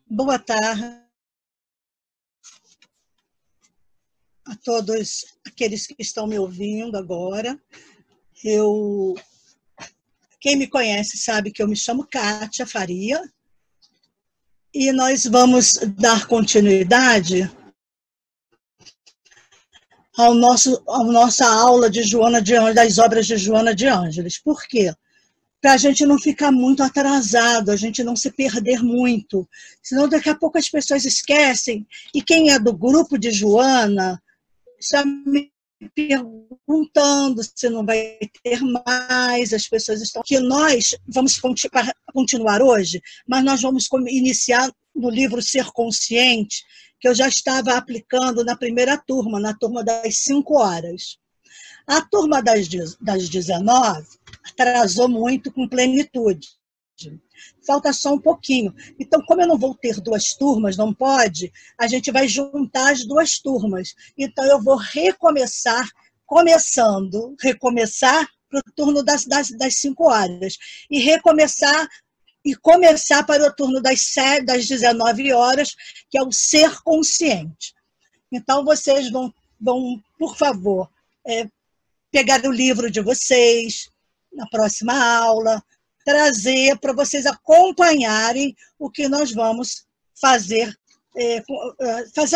Boa tarde a todos aqueles que estão me ouvindo agora. Quem me conhece sabe que eu me chamo Kátia Faria e nós vamos dar continuidade à nossa aula de Joana de Ângeles, das obras de Joana de Ângeles. Por quê? Para a gente não ficar muito atrasado, a gente não se perder muito, senão daqui a pouco as pessoas esquecem, e quem é do grupo de Joana está me perguntando se não vai ter mais, as pessoas estão... Que nós vamos continuar hoje, mas nós vamos iniciar no livro Ser Consciente, que eu já estava aplicando na primeira turma, na turma das 5 horas. A turma das 19 atrasou muito com plenitude. Falta só um pouquinho. Então, como eu não vou ter 2 turmas, não pode, a gente vai juntar as 2 turmas. Então, eu vou recomeçar para o turno das 5 horas. E começar para o turno das 19 horas, que é o Ser Consciente. Então, vocês vão por favor, pegar o livro de vocês na próxima aula, trazer para vocês acompanharem o que nós vamos fazer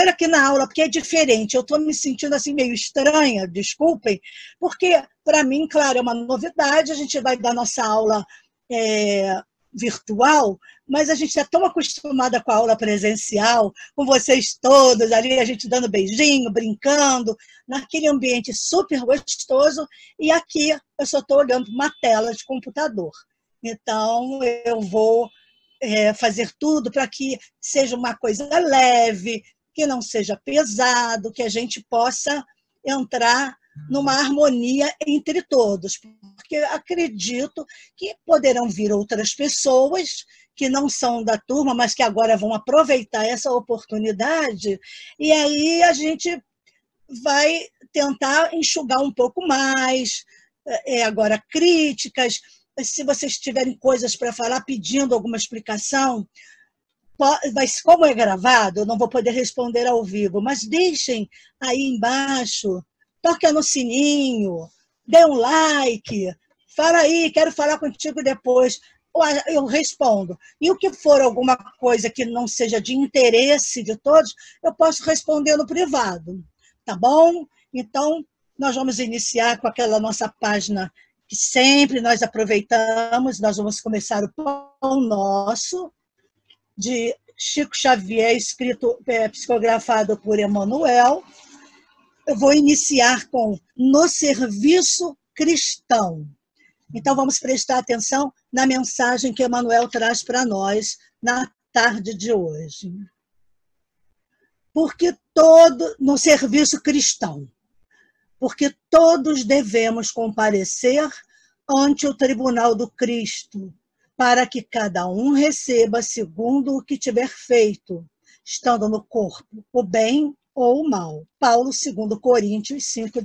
aqui na aula, porque é diferente. Eu estou me sentindo assim meio estranha, desculpem, porque para mim, claro, é uma novidade, a gente vai dar nossa aula virtual, mas a gente está tão acostumada com a aula presencial, com vocês todos ali, a gente dando beijinho, brincando, naquele ambiente super gostoso, e aqui eu só estou olhando uma tela de computador. Então, eu vou fazer tudo para que seja uma coisa leve, que não seja pesado, que a gente possa entrar numa harmonia entre todos, porque acredito que poderão vir outras pessoas que não são da turma, mas que agora vão aproveitar essa oportunidade, e aí a gente vai tentar enxugar um pouco mais, agora críticas, se vocês tiverem coisas para falar, pedindo alguma explicação, mas como é gravado, eu não vou poder responder ao vivo, mas deixem aí embaixo, toque no sininho, dê um like, fala aí, quero falar contigo depois, eu respondo. E o que for alguma coisa que não seja de interesse de todos, eu posso responder no privado, tá bom? Então, nós vamos iniciar com aquela nossa página que sempre nós aproveitamos, nós vamos começar o Pão Nosso, de Chico Xavier, psicografado por Emmanuel. Eu vou iniciar com No Serviço Cristão. Então, vamos prestar atenção na mensagem que Emmanuel traz para nós na tarde de hoje. No serviço cristão, porque todos devemos comparecer ante o tribunal do Cristo, para que cada um receba segundo o que tiver feito, estando no corpo o bem ou o mal. Paulo, 2 Coríntios 5:10.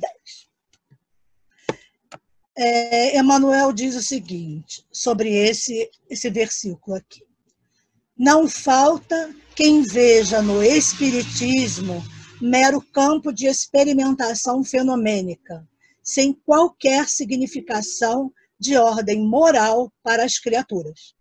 Emmanuel diz o seguinte, sobre esse versículo aqui. Não falta quem veja no Espiritismo mero campo de experimentação fenomênica, sem qualquer significação de ordem moral para as criaturas.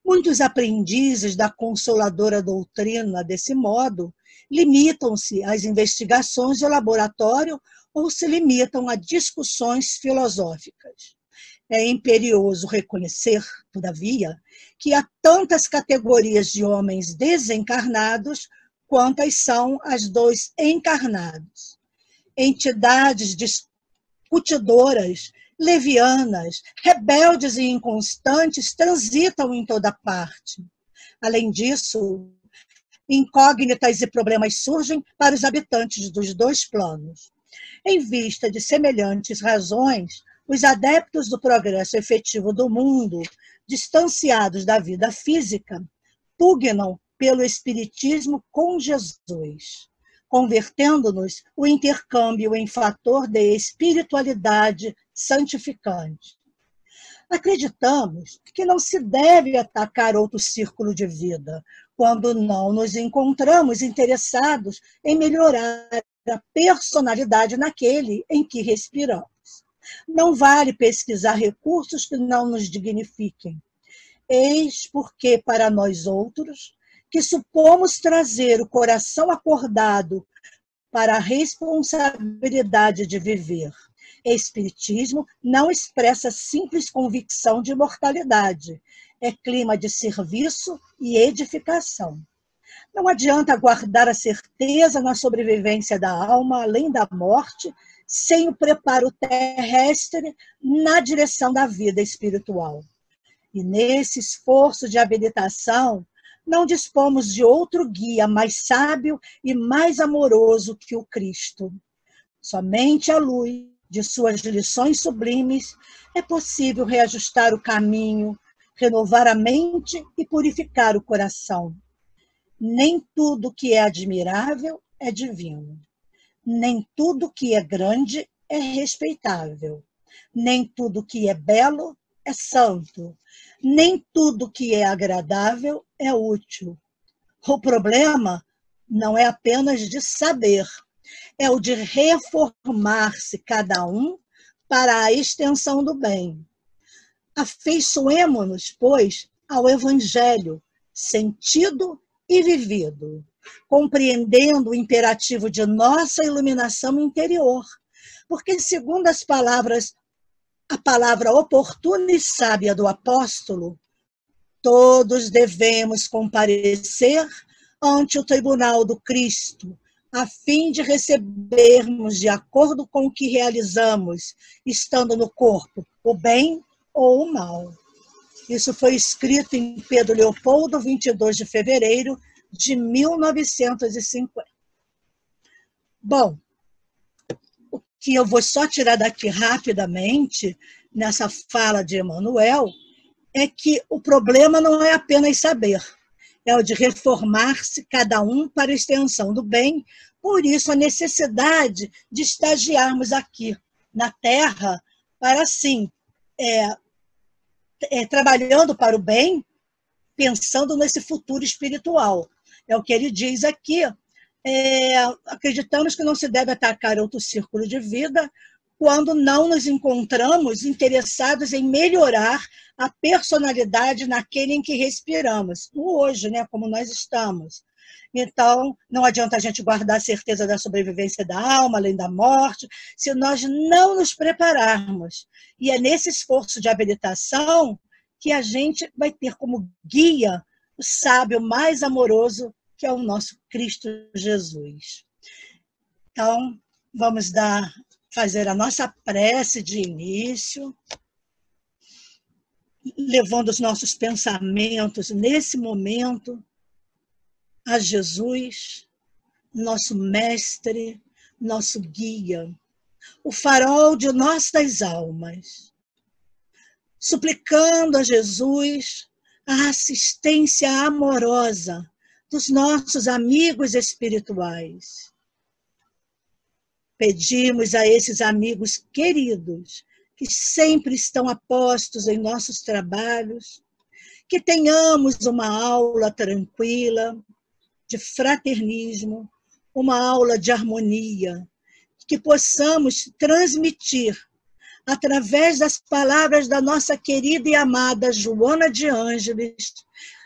Muitos aprendizes da consoladora doutrina, desse modo, limitam-se às investigações de laboratório ou se limitam a discussões filosóficas. É imperioso reconhecer, todavia, que há tantas categorias de homens desencarnados quantas são as dos encarnados. Entidades discutidoras, levianas, rebeldes e inconstantes transitam em toda parte. Além disso, incógnitas e problemas surgem para os habitantes dos 2 planos. Em vista de semelhantes razões, os adeptos do progresso efetivo do mundo, distanciados da vida física, pugnam pelo espiritismo com Jesus, convertendo-nos o intercâmbio em fator de espiritualidade santificante. Acreditamos que não se deve atacar outro círculo de vida, quando não nos encontramos interessados em melhorar a personalidade naquele em que respiramos. Não vale pesquisar recursos que não nos dignifiquem. Eis porque, para nós outros, que supomos trazer o coração acordado para a responsabilidade de viver. Espiritismo não expressa simples convicção de imortalidade, é clima de serviço e edificação. Não adianta guardar a certeza na sobrevivência da alma além da morte, sem o preparo terrestre na direção da vida espiritual. E nesse esforço de habilitação, não dispomos de outro guia mais sábio e mais amoroso que o Cristo. Somente à luz de suas lições sublimes é possível reajustar o caminho, renovar a mente e purificar o coração. Nem tudo que é admirável é divino. Nem tudo que é grande é respeitável. Nem tudo que é belo é santo. Nem tudo que é agradável é útil. O problema não é apenas de saber, é o de reformar-se cada um para a extensão do bem. Afeiçoemo-nos, pois, ao Evangelho, sentido e vivido, compreendendo o imperativo de nossa iluminação interior, porque, segundo a palavra oportuna e sábia do apóstolo, todos devemos comparecer ante o tribunal do Cristo, a fim de recebermos, de acordo com o que realizamos, estando no corpo, o bem ou o mal. Isso foi escrito em Pedro Leopoldo, 22 de fevereiro de 1950. Bom, o que eu vou só tirar daqui rapidamente, nessa fala de Emmanuel, é que o problema não é apenas saber, é o de reformar-se cada um para a extensão do bem, por isso a necessidade de estagiarmos aqui na Terra para, assim, trabalhando para o bem, pensando nesse futuro espiritual. É o que ele diz aqui. Acreditamos que não se deve atacar outro círculo de vida quando não nos encontramos interessados em melhorar a personalidade naquele em que respiramos, no hoje, né, como nós estamos. Então, não adianta a gente guardar a certeza da sobrevivência da alma, além da morte, se nós não nos prepararmos. E é nesse esforço de habilitação que a gente vai ter como guia o sábio mais amoroso, que é o nosso Cristo Jesus. Então, vamos fazer a nossa prece de início, levando os nossos pensamentos nesse momento a Jesus, nosso mestre, nosso guia, o farol de nossas almas, suplicando a Jesus a assistência amorosa dos nossos amigos espirituais. Pedimos a esses amigos queridos, que sempre estão apostos em nossos trabalhos, que tenhamos uma aula tranquila, de fraternismo, uma aula de harmonia, que possamos transmitir, através das palavras da nossa querida e amada Joana de Ângeles,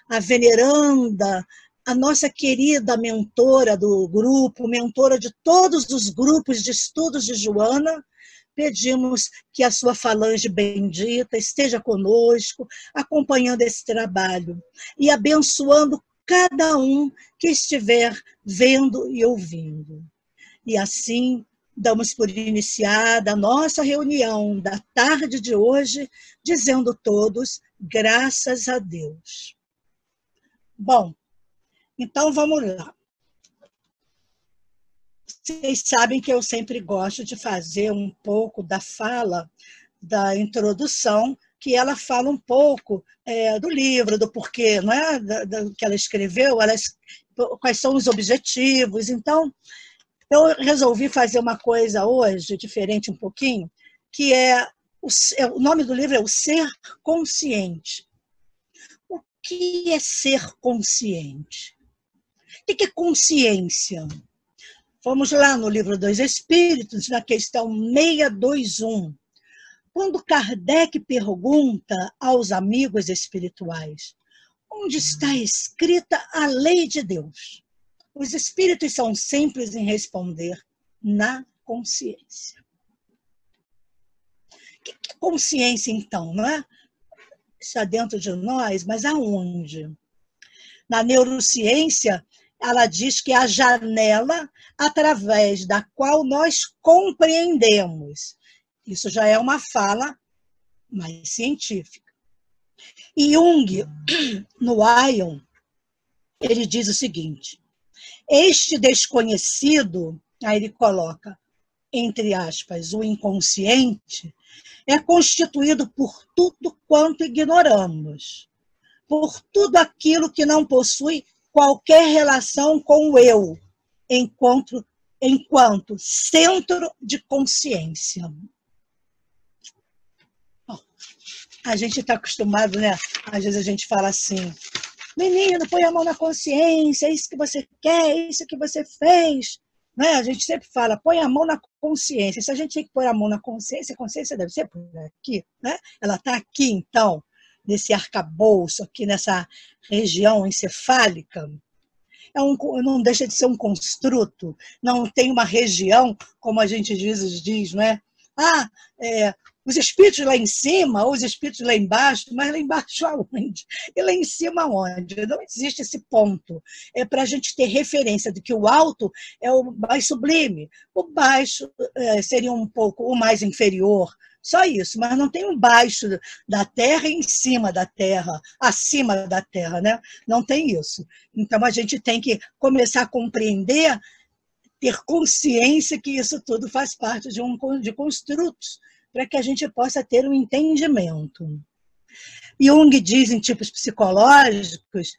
a veneranda, a nossa querida mentora do grupo, mentora de todos os grupos de estudos de Joana. Pedimos que a sua falange bendita esteja conosco, acompanhando esse trabalho e abençoando cada um que estiver vendo e ouvindo. E assim, damos por iniciada a nossa reunião da tarde de hoje, dizendo todos, graças a Deus. Bom, então vamos lá. Vocês sabem que eu sempre gosto de fazer um pouco da fala, da introdução, que ela fala um pouco do livro, do porquê, não é? Do que ela escreveu, quais são os objetivos. Então, eu resolvi fazer uma coisa hoje, diferente um pouquinho, que o nome do livro é O Ser Consciente. O que é ser consciente? O que é consciência? Vamos lá no livro dos Espíritos, na questão 621. Quando Kardec pergunta aos amigos espirituais, onde está escrita a lei de Deus? Os espíritos são simples em responder, na consciência. O que é consciência, então? Não é? Está dentro de nós, mas aonde? Na neurociência, ela diz que é a janela através da qual nós compreendemos. Isso já é uma fala mais científica. E Jung, no Aion, ele diz o seguinte, este desconhecido, aí ele coloca, entre aspas, o inconsciente, é constituído por tudo quanto ignoramos, por tudo aquilo que não possui qualquer relação com o eu, enquanto centro de consciência. Bom, a gente está acostumado, né? Às vezes a gente fala assim, menino, põe a mão na consciência, é isso que você quer, é isso que você fez. Né? A gente sempre fala, põe a mão na consciência. Se a gente tem que pôr a mão na consciência, a consciência deve ser por aqui. Né? Ela está aqui, então, nesse arcabouço, aqui nessa região encefálica. Não deixa de ser um construto, não tem uma região, como a gente diz, não é? Os espíritos lá em cima, ou os espíritos lá embaixo, mas lá embaixo aonde? E lá em cima aonde? Não existe esse ponto. É para a gente ter referência de que o alto é o mais sublime, o baixo seria um pouco o mais inferior, só isso, mas não tem um baixo da Terra e em cima da Terra, acima da Terra, né? Não tem isso. Então a gente tem que começar a compreender, ter consciência que isso tudo faz parte de construtos, para que a gente possa ter um entendimento. Jung diz em tipos psicológicos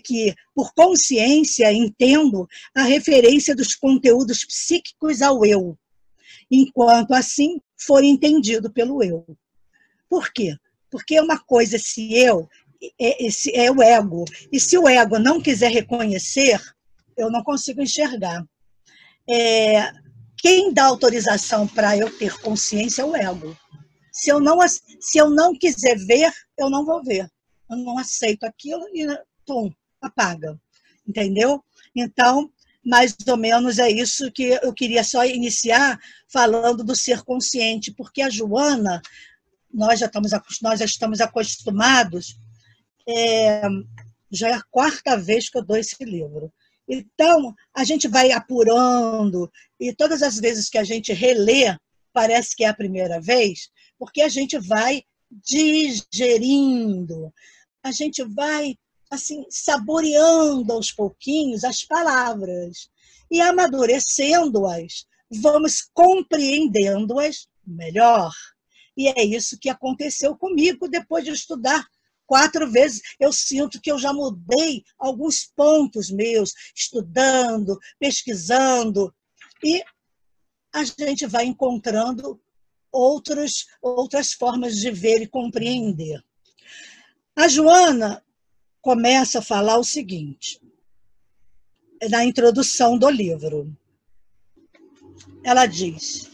que, por consciência, entendo a referência dos conteúdos psíquicos ao eu, enquanto assim for entendido pelo eu. Por quê? Porque uma coisa, esse eu, esse é o ego, e se o ego não quiser reconhecer, eu não consigo enxergar. Quem dá autorização para eu ter consciência é o ego. Se eu não quiser ver, eu não vou ver. Eu não aceito aquilo e, pum, apaga. Entendeu? Então, mais ou menos é isso que eu queria só iniciar falando do ser consciente, porque a Joana, nós já estamos acostumados, já é a 4ª vez que eu dou esse livro. Então, a gente vai apurando, e todas as vezes que a gente relê, parece que é a primeira vez, porque a gente vai digerindo, a gente vai assim, saboreando aos pouquinhos as palavras, e amadurecendo-as, vamos compreendendo-as melhor. E é isso que aconteceu comigo depois de estudar 4 vezes. Eu sinto que eu já mudei alguns pontos meus, estudando, pesquisando, e a gente vai encontrando outras formas de ver e compreender. A Joana começa a falar o seguinte, na introdução do livro. Ela diz,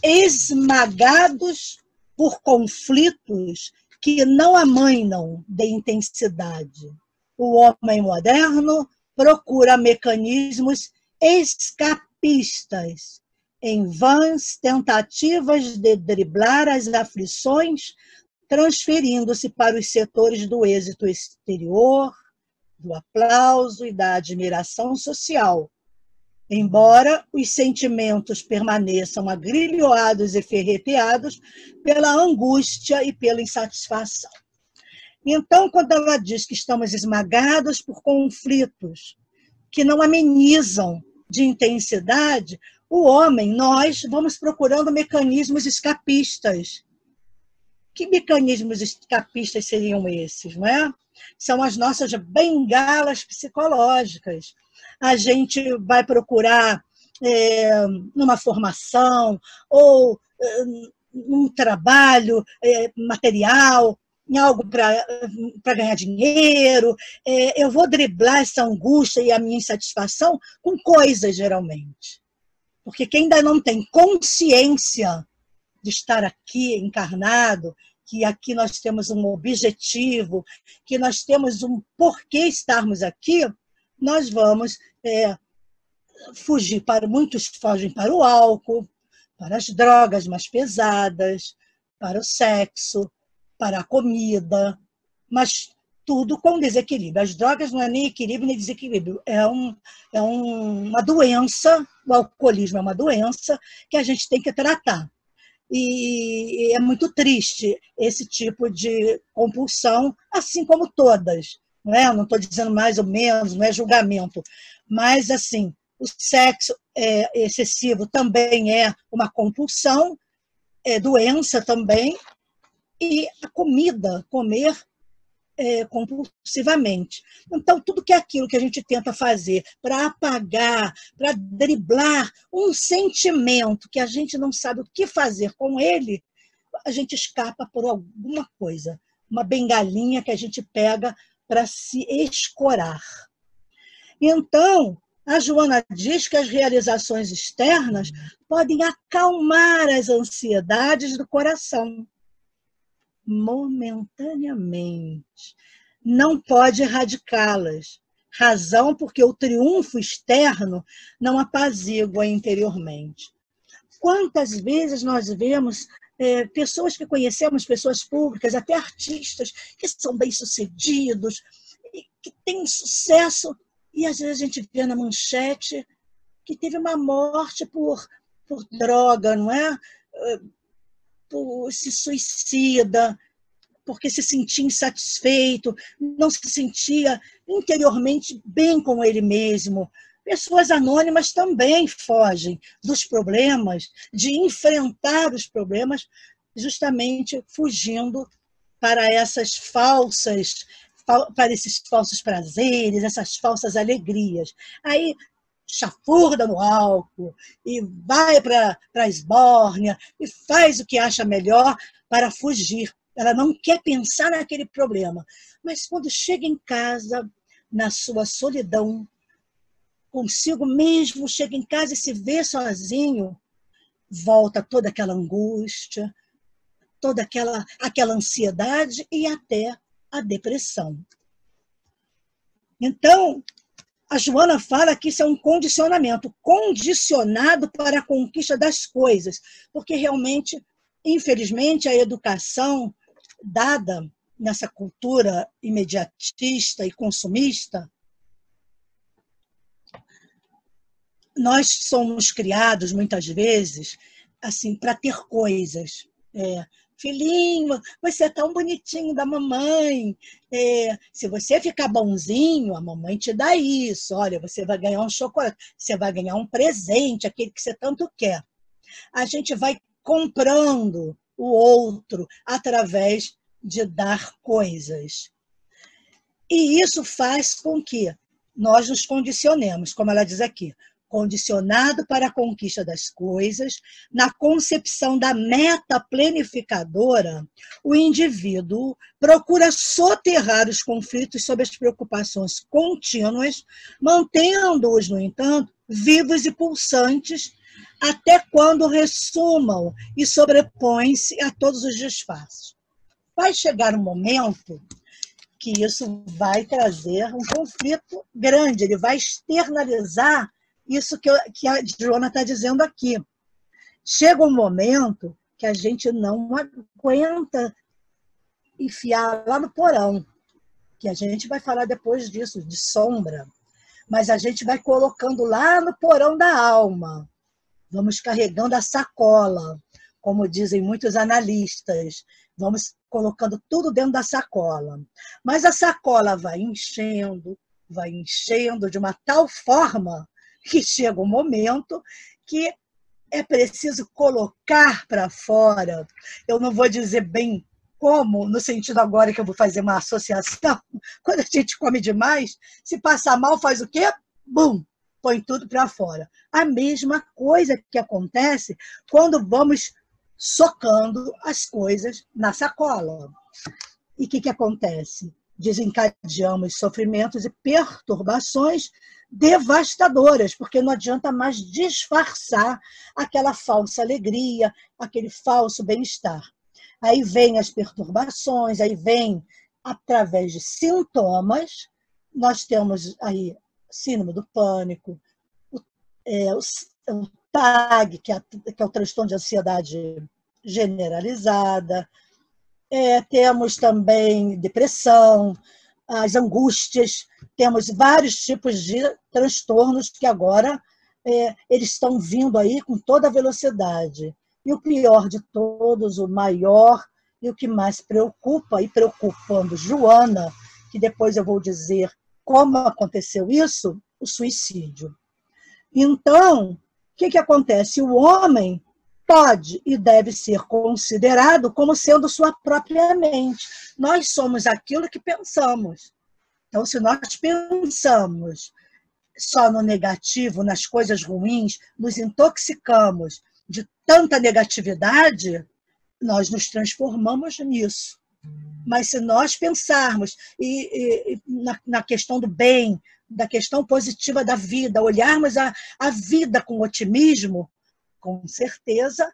esmagados por conflitos que não amainam de intensidade. O homem moderno procura mecanismos escapistas, em vãs tentativas de driblar as aflições, transferindo-se para os setores do êxito exterior, do aplauso e da admiração social, embora os sentimentos permaneçam agrilhoados e ferreteados pela angústia e pela insatisfação. Então, quando ela diz que estamos esmagados por conflitos que não amenizam de intensidade, o homem, nós vamos procurando mecanismos escapistas. Que mecanismos escapistas seriam esses, não é? São as nossas bengalas psicológicas. A gente vai procurar numa formação ou num trabalho material, em algo para ganhar dinheiro, eu vou driblar essa angústia e a minha insatisfação com coisas, geralmente. Porque quem ainda não tem consciência de estar aqui encarnado, que aqui nós temos um objetivo, que nós temos um porquê estarmos aqui, nós vamos fugir muitos fogem para o álcool, para as drogas mais pesadas, para o sexo, para a comida, mas tudo com desequilíbrio. As drogas não é nem equilíbrio nem desequilíbrio, é uma doença, o alcoolismo é uma doença que a gente tem que tratar. E é muito triste esse tipo de compulsão, assim como todas. Não é? Eu não estou dizendo mais ou menos, não é julgamento, mas assim, o sexo excessivo também é uma compulsão, é doença também, e a comida, comer compulsivamente. Então, tudo que é aquilo que a gente tenta fazer para apagar, para driblar um sentimento que a gente não sabe o que fazer com ele, a gente escapa por alguma coisa, uma bengalinha que a gente pega para se escorar. Então, a Joana diz que as realizações externas podem acalmar as ansiedades do coração, momentaneamente. Não pode erradicá-las. Razão porque o triunfo externo não apazigua interiormente. Quantas vezes nós vemos pessoas que conhecemos, pessoas públicas, até artistas, que são bem-sucedidos, que têm sucesso, e às vezes a gente vê na manchete que teve uma morte por droga, não é? Se suicida, porque se sentia insatisfeito, não se sentia interiormente bem com ele mesmo. Pessoas anônimas também fogem dos problemas, de enfrentar os problemas, justamente fugindo para esses falsos prazeres, essas falsas alegrias. Aí chafurda no álcool, e vai para a esbórnia, e faz o que acha melhor para fugir. Ela não quer pensar naquele problema. Mas quando chega em casa, na sua solidão, consigo mesmo, chega em casa e se vê sozinho, volta toda aquela angústia, toda aquela ansiedade e até a depressão. Então, a Joana fala que isso é um condicionamento, condicionado para a conquista das coisas, porque realmente, infelizmente, a educação dada nessa cultura imediatista e consumista, nós somos criados, muitas vezes, assim, para ter coisas. Filhinho, você é tão bonitinho da mamãe. Se você ficar bonzinho, a mamãe te dá isso. Olha, você vai ganhar um chocolate, você vai ganhar um presente, aquele que você tanto quer. A gente vai comprando o outro através de dar coisas. E isso faz com que nós nos condicionemos, como ela diz aqui, condicionado para a conquista das coisas, na concepção da meta planificadora, o indivíduo procura soterrar os conflitos sob as preocupações contínuas, mantendo-os, no entanto, vivos e pulsantes, até quando ressumam e sobrepõem-se a todos os disfarces. Vai chegar um momento que isso vai trazer um conflito grande, ele vai externalizar isso que a Joana está dizendo aqui. Chega um momento que a gente não aguenta enfiar lá no porão, que a gente vai falar depois disso, de sombra, mas a gente vai colocando lá no porão da alma, vamos carregando a sacola, como dizem muitos analistas, vamos colocando tudo dentro da sacola. Mas a sacola vai enchendo de uma tal forma que chega um momento que é preciso colocar para fora. Eu não vou dizer bem como, no sentido agora que eu vou fazer uma associação, quando a gente come demais, se passar mal, faz o quê? Bum! Põe tudo para fora. A mesma coisa que acontece quando vamos socando as coisas na sacola. E o que acontece? Desencadeamos sofrimentos e perturbações devastadoras, porque não adianta mais disfarçar aquela falsa alegria, aquele falso bem-estar. Aí vem as perturbações, aí vem através de sintomas. Nós temos aí síndrome do pânico, o TAG, que é o transtorno de ansiedade generalizada, temos também depressão, as angústias, temos vários tipos de transtornos que agora eles estão vindo aí com toda a velocidade. E o pior de todos, o maior e o que mais preocupa, e preocupando Joana, que depois eu vou dizer como aconteceu isso, o suicídio. Então, o que acontece? O homem pode e deve ser considerado como sendo sua própria mente. Nós somos aquilo que pensamos. Então, se nós pensamos só no negativo, nas coisas ruins, nos intoxicamos de tanta negatividade, nós nos transformamos nisso. Mas se nós pensarmos na questão do bem, da questão positiva da vida, olharmos a vida com otimismo, com certeza,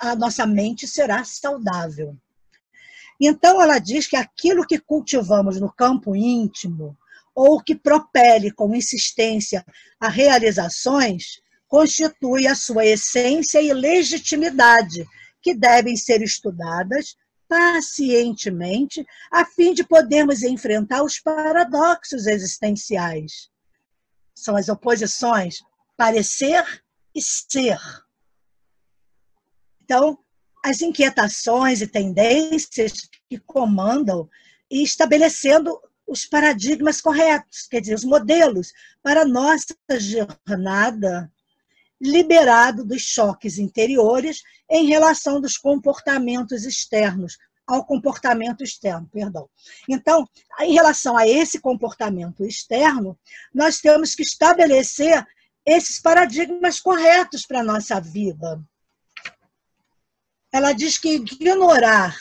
a nossa mente será saudável. Então, ela diz que aquilo que cultivamos no campo íntimo, ou que propele com insistência a realizações, constitui a sua essência e legitimidade, que devem ser estudadas pacientemente, a fim de podermos enfrentar os paradoxos existenciais. São as oposições parecer e ser. Então, as inquietações e tendências que comandam e estabelecendo os paradigmas corretos, quer dizer, os modelos para a nossa jornada, liberado dos choques interiores em relação dos comportamentos externos, ao comportamento externo, perdão. Então, em relação a esse comportamento externo, nós temos que estabelecer esses paradigmas corretos para a nossa vida. Ela diz que ignorar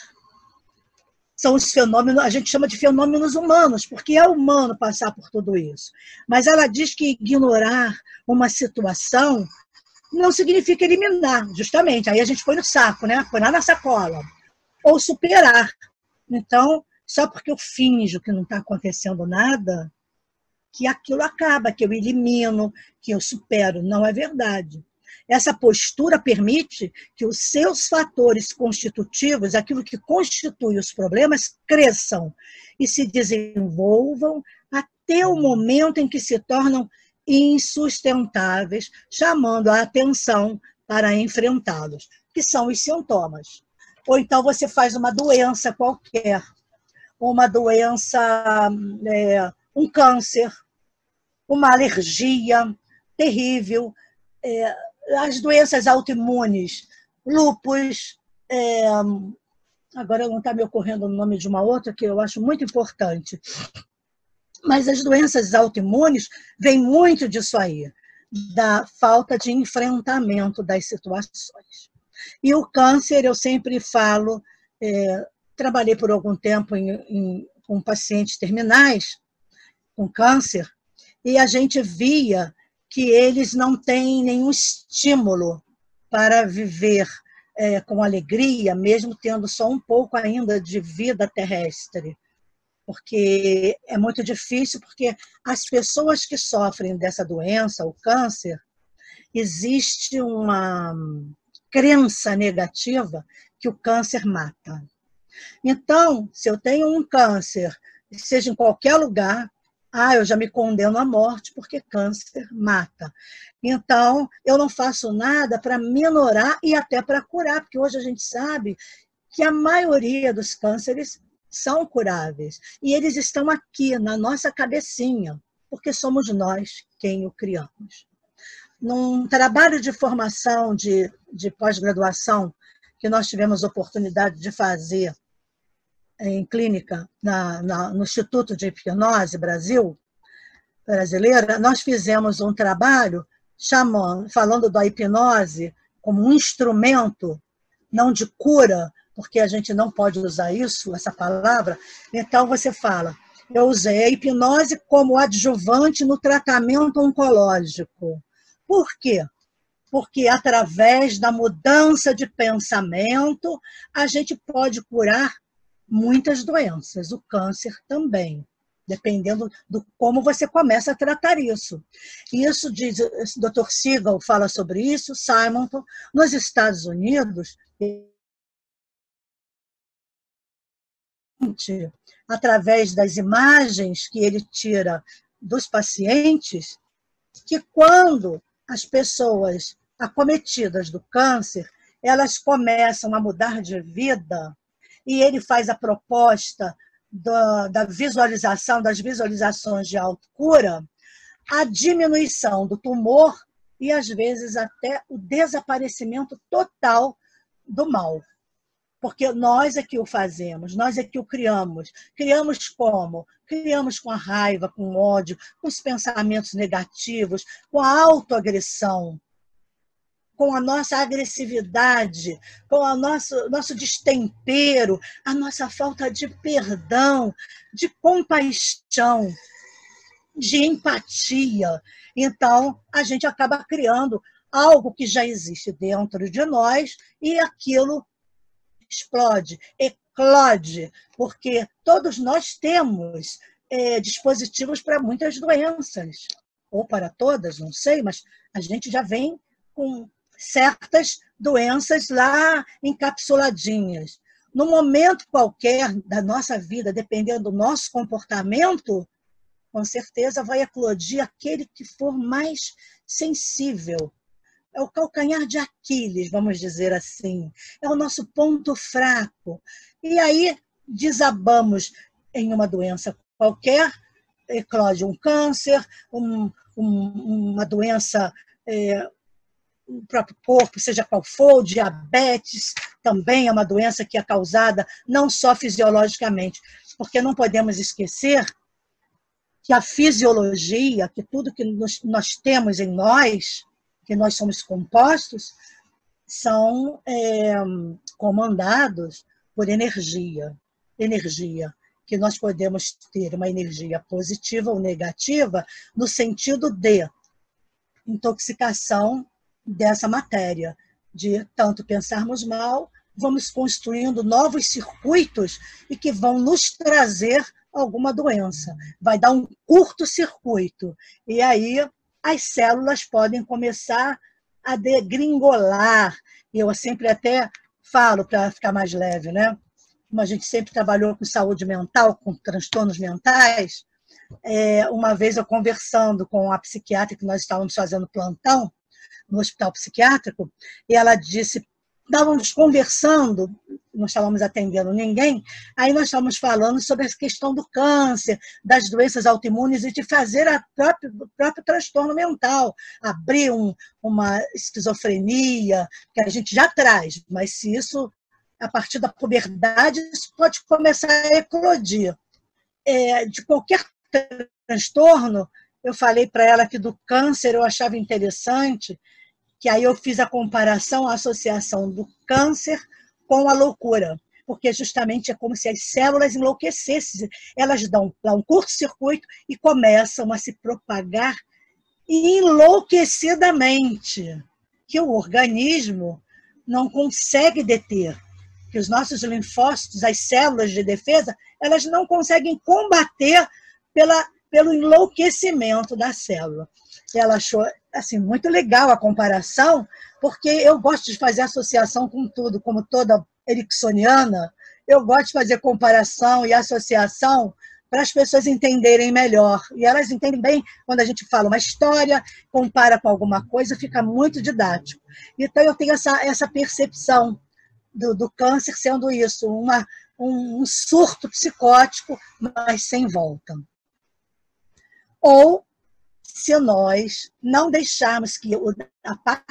são os fenômenos, a gente chama de fenômenos humanos, porque é humano passar por tudo isso. Mas ela diz que ignorar uma situação não significa eliminar, justamente. Aí a gente põe no saco, né? Põe lá na sacola. Ou superar. Então, só porque eu finjo que não está acontecendo nada, que aquilo acaba, que eu elimino, que eu supero. Não é verdade. Essa postura permite que os seus fatores constitutivos, aquilo que constitui os problemas, cresçam e se desenvolvam até o momento em que se tornam insustentáveis, chamando a atenção para enfrentá-los, que são os sintomas. Ou então você faz uma doença qualquer, uma doença, um câncer, uma alergia terrível, as doenças autoimunes, lúpus, agora não está me ocorrendo o nome de uma outra que eu acho muito importante, mas as doenças autoimunes vêm muito disso aí, da falta de enfrentamento das situações. E o câncer, eu sempre falo, trabalhei por algum tempo com pacientes terminais, com câncer, e a gente via que eles não têm nenhum estímulo para viver com alegria, mesmo tendo só um pouco ainda de vida terrestre. Porque é muito difícil, porque as pessoas que sofrem dessa doença, o câncer, existe uma crença negativa que o câncer mata. Então, se eu tenho um câncer, seja em qualquer lugar, eu já me condeno à morte porque câncer mata. Então, eu não faço nada para minorar e até para curar, porque hoje a gente sabe que a maioria dos cânceres são curáveis. E eles estão aqui, na nossa cabecinha, porque somos nós quem o criamos. Num trabalho de formação de pós-graduação que nós tivemos oportunidade de fazer em clínica no Instituto de Hipnose brasileira, nós fizemos um trabalho falando da hipnose como um instrumento, não de cura, porque a gente não pode usar essa palavra, então você fala, eu usei a hipnose como adjuvante no tratamento oncológico. Por quê? Porque através da mudança de pensamento, a gente pode curar muitas doenças, o câncer também, dependendo do como você começa a tratar isso. Isso diz, o Dr. Siegel fala sobre isso, Simonton, nos Estados Unidos, através das imagens que ele tira dos pacientes, que quando as pessoas acometidas do câncer, elas começam a mudar de vida, e ele faz a proposta da visualização, das visualizações de autocura, a diminuição do tumor e, às vezes, até o desaparecimento total do mal. Porque nós é que o fazemos, nós é que o criamos. Criamos como? Criamos com a raiva, com o ódio, com os pensamentos negativos, com a autoagressão, com a nossa agressividade, com o nosso destempero, a nossa falta de perdão, de compaixão, de empatia. Então, a gente acaba criando algo que já existe dentro de nós e aquilo explode, eclode, porque todos nós temos dispositivos para muitas doenças, ou para todas, não sei, mas a gente já vem com certas doenças lá encapsuladinhas. No momento qualquer da nossa vida, dependendo do nosso comportamento, com certeza vai eclodir aquele que for mais sensível. É o calcanhar de Aquiles, vamos dizer assim. É o nosso ponto fraco. E aí desabamos em uma doença qualquer, eclode um câncer, uma doença, o próprio corpo, seja qual for, diabetes, também é uma doença que é causada não só fisiologicamente, porque não podemos esquecer que a fisiologia, que tudo que nós temos em nós, que nós somos compostos, são comandados por energia. Energia, que nós podemos ter uma energia positiva ou negativa, no sentido de intoxicação dessa matéria, de tanto pensarmos mal, vamos construindo novos circuitos e que vão nos trazer alguma doença. Vai dar um curto-circuito. E aí as células podem começar a degringolar. Eu sempre até falo, para ficar mais leve, né? Como a gente sempre trabalhou com saúde mental, com transtornos mentais, uma vez eu conversando com a psiquiatra, que nós estávamos fazendo plantão no hospital psiquiátrico, e ela disse, estávamos conversando, não estávamos atendendo ninguém, aí nós estávamos falando sobre a questão do câncer, das doenças autoimunes e de fazer o próprio transtorno mental, abrir uma esquizofrenia, que a gente já traz, mas se isso, a partir da puberdade, isso pode começar a eclodir. De qualquer transtorno, eu falei para ela que do câncer eu achava interessante, que aí eu fiz a comparação, a associação do câncer com a loucura, porque justamente é como se as células enlouquecessem, elas dão um curto-circuito e começam a se propagar enlouquecidamente, que o organismo não consegue deter, que os nossos linfócitos, as células de defesa, elas não conseguem combater pelo enlouquecimento da célula. Ela achou assim, muito legal a comparação, porque eu gosto de fazer associação com tudo, como toda ericksoniana, eu gosto de fazer comparação e associação para as pessoas entenderem melhor. E elas entendem bem quando a gente fala uma história, compara com alguma coisa, fica muito didático. Então, eu tenho essa percepção do câncer sendo isso, um surto psicótico, mas sem volta. Ou, se nós não deixarmos que a parte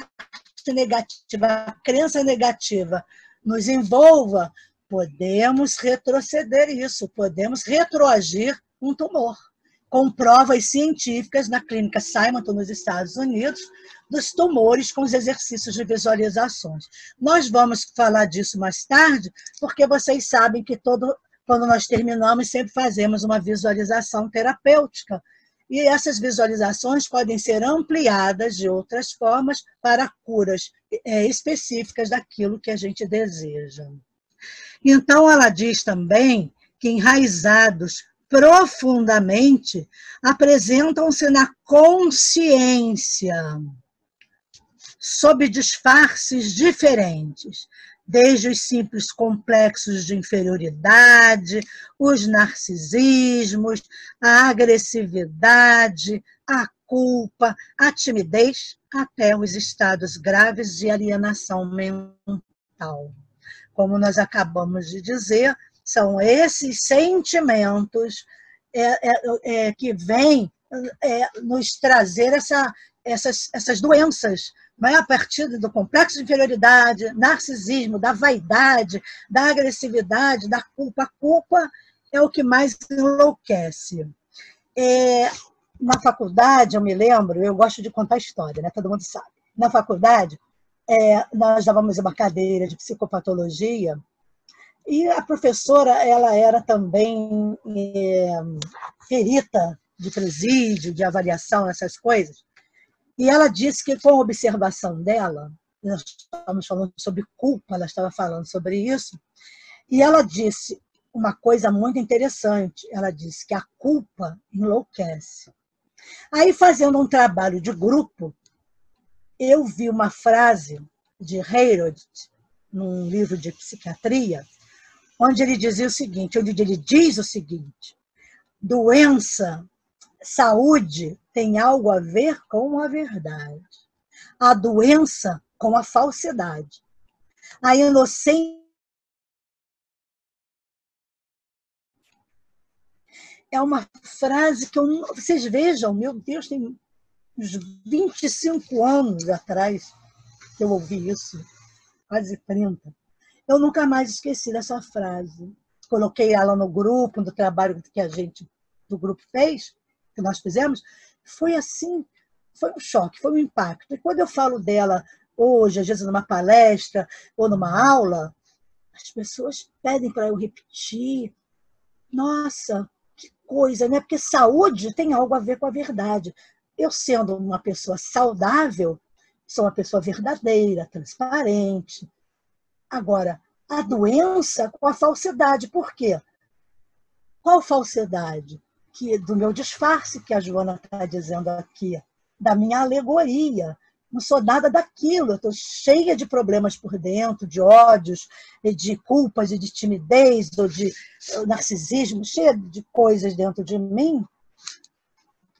negativa, a crença negativa nos envolva, podemos retroceder isso, podemos retroagir um tumor. com provas científicas na clínica Simonton, nos Estados Unidos, dos tumores com os exercícios de visualizações. Nós vamos falar disso mais tarde, porque vocês sabem que quando nós terminamos, sempre fazemos uma visualização terapêutica. E essas visualizações podem ser ampliadas de outras formas para curas específicas daquilo que a gente deseja. Então, ela diz também que enraizados profundamente apresentam-se na consciência, sob disfarces diferentes, desde os simples complexos de inferioridade, os narcisismos, a agressividade, a culpa, a timidez, até os estados graves de alienação mental. Como nós acabamos de dizer, são esses sentimentos que vêm nos trazer essas doenças, não é? A partir do complexo de inferioridade, narcisismo, da vaidade, da agressividade, da culpa. A culpa é o que mais enlouquece. Na faculdade, eu me lembro, eu gosto de contar história, né? Todo mundo sabe. Na faculdade, nós dávamos uma cadeira de psicopatologia e a professora, ela era também perita de presídio, de avaliação, essas coisas. E ela disse que, com a observação dela, nós estávamos falando sobre culpa, ela estava falando sobre isso, e ela disse uma coisa muito interessante. Ela disse que a culpa enlouquece. Aí, fazendo um trabalho de grupo, eu vi uma frase de Harold, num livro de psiquiatria, onde ele dizia o seguinte, onde ele diz o seguinte: doença, saúde tem algo a ver com a verdade. A doença com a falsidade. A inocência é uma frase que vocês vejam, meu Deus, tem uns 25 anos atrás que eu ouvi isso, quase 30. Eu nunca mais esqueci dessa frase. Coloquei ela no grupo, no trabalho que a gente do grupo fez, que nós fizemos. Foi assim, foi um choque, foi um impacto. E quando eu falo dela hoje, às vezes numa palestra ou numa aula, as pessoas pedem para eu repetir. Nossa, que coisa, né? Porque saúde tem algo a ver com a verdade. Eu, sendo uma pessoa saudável, sou uma pessoa verdadeira, transparente. Agora, a doença com a falsidade. Por quê? Qual falsidade? Do meu disfarce, que a Joana está dizendo aqui, da minha alegoria. Não sou nada daquilo, eu estou cheia de problemas por dentro, de ódios, de culpas, de timidez, ou de narcisismo, cheia de coisas dentro de mim,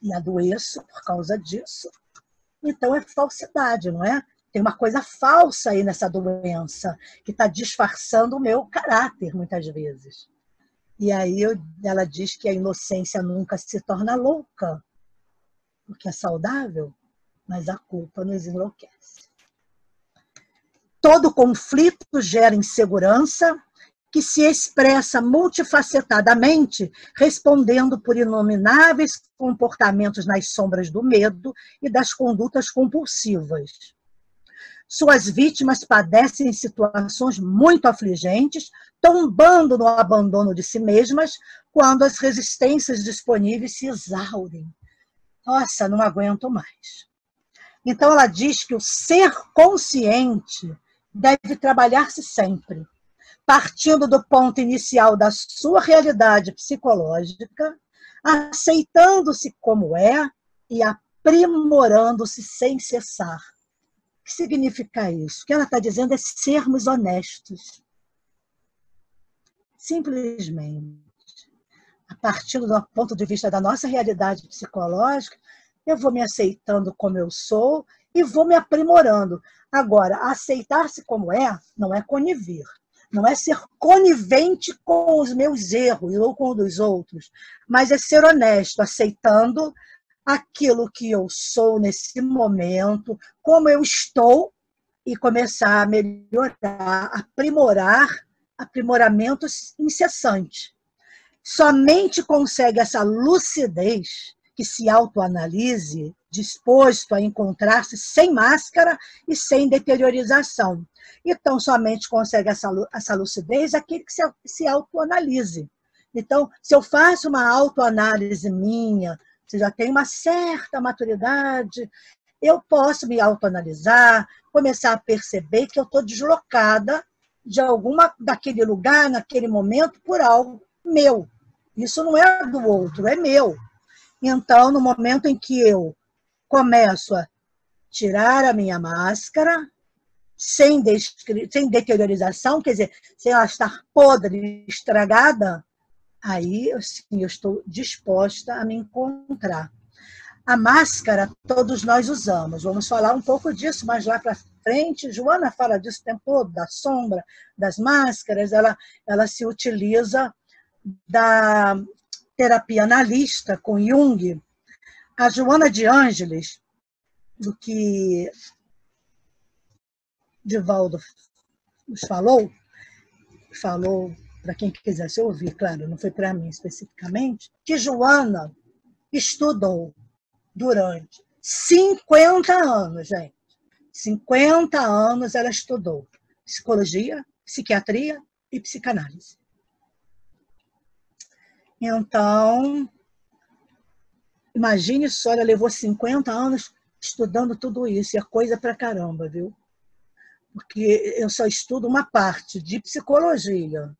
e adoeço por causa disso. Então é falsidade, não é? Tem uma coisa falsa aí nessa doença, que está disfarçando o meu caráter, muitas vezes. E aí ela diz que a inocência nunca se torna louca, porque é saudável, mas a culpa nos enlouquece. Todo conflito gera insegurança, que se expressa multifacetadamente, respondendo por inomináveis comportamentos nas sombras do medo e das condutas compulsivas. Suas vítimas padecem situações muito afligentes, tombando no abandono de si mesmas, quando as resistências disponíveis se exaurem. Nossa, não aguento mais. Então, ela diz que o ser consciente deve trabalhar-se sempre, partindo do ponto inicial da sua realidade psicológica, aceitando-se como é e aprimorando-se sem cessar. O que significa isso? O que ela está dizendo é sermos honestos. Simplesmente. A partir do ponto de vista da nossa realidade psicológica, eu vou me aceitando como eu sou e vou me aprimorando. Agora, aceitar-se como é, não é conivir. Não é ser conivente com os meus erros ou com os dos outros, mas é ser honesto, aceitando aquilo que eu sou nesse momento, como eu estou, e começar a melhorar, aprimorar, aprimoramento incessante. somente consegue essa lucidez que se autoanalise, disposto a encontrar-se sem máscara e sem deteriorização. Então, somente consegue essa lucidez aquele que se autoanalise. Então, se eu faço uma autoanálise minha, se já tenho uma certa maturidade, eu posso me autoanalisar, começar a perceber que eu estou deslocada daquele lugar, naquele momento, por algo meu. Isso não é do outro, é meu. Então, no momento em que eu começo a tirar a minha máscara, sem deteriorização, quer dizer, sem ela estar podre, estragada, aí sim, eu estou disposta a me encontrar. A máscara todos nós usamos. Vamos falar um pouco disso mais lá para frente. Joana fala disso o tempo todo, da sombra, das máscaras. Ela se utiliza da terapia analista com Jung. A Joana de Ângeles, do que Divaldo nos falou para quem quisesse ouvir, claro, não foi para mim especificamente, que Joana estudou durante 50 anos, gente. 50 anos ela estudou psicologia, psiquiatria e psicanálise. Então, imagine só, ela levou 50 anos estudando tudo isso, e é coisa pra caramba, viu? Porque eu só estudo uma parte de psicologia.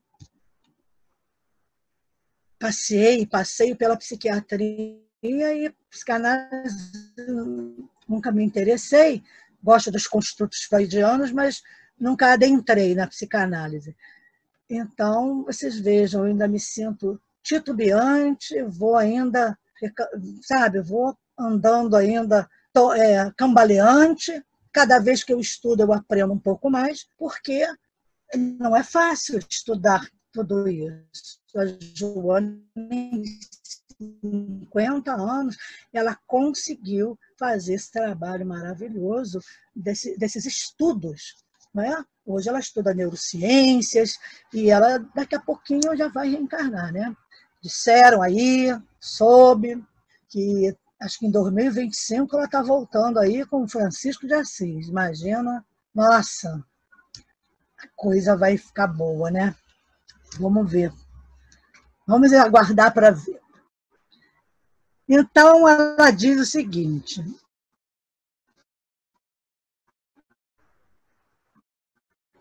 Passei pela psiquiatria e psicanálise nunca me interessei. Gosto dos construtos freudianos, mas nunca adentrei na psicanálise. Então, vocês vejam, eu ainda me sinto titubeante, vou ainda, sabe, vou andando ainda cambaleante. Cada vez que eu estudo, eu aprendo um pouco mais, porque não é fácil estudar tudo isso. A Joana, em 50 anos, ela conseguiu fazer esse trabalho maravilhoso desses estudos. Não é? Hoje ela estuda neurociências e ela daqui a pouquinho já vai reencarnar. Né? Disseram aí, soube, que acho que em 2025 ela está voltando aí com o Francisco de Assis. Imagina, nossa, a coisa vai ficar boa, né? Vamos ver. Vamos aguardar para ver. Então, ela diz o seguinte: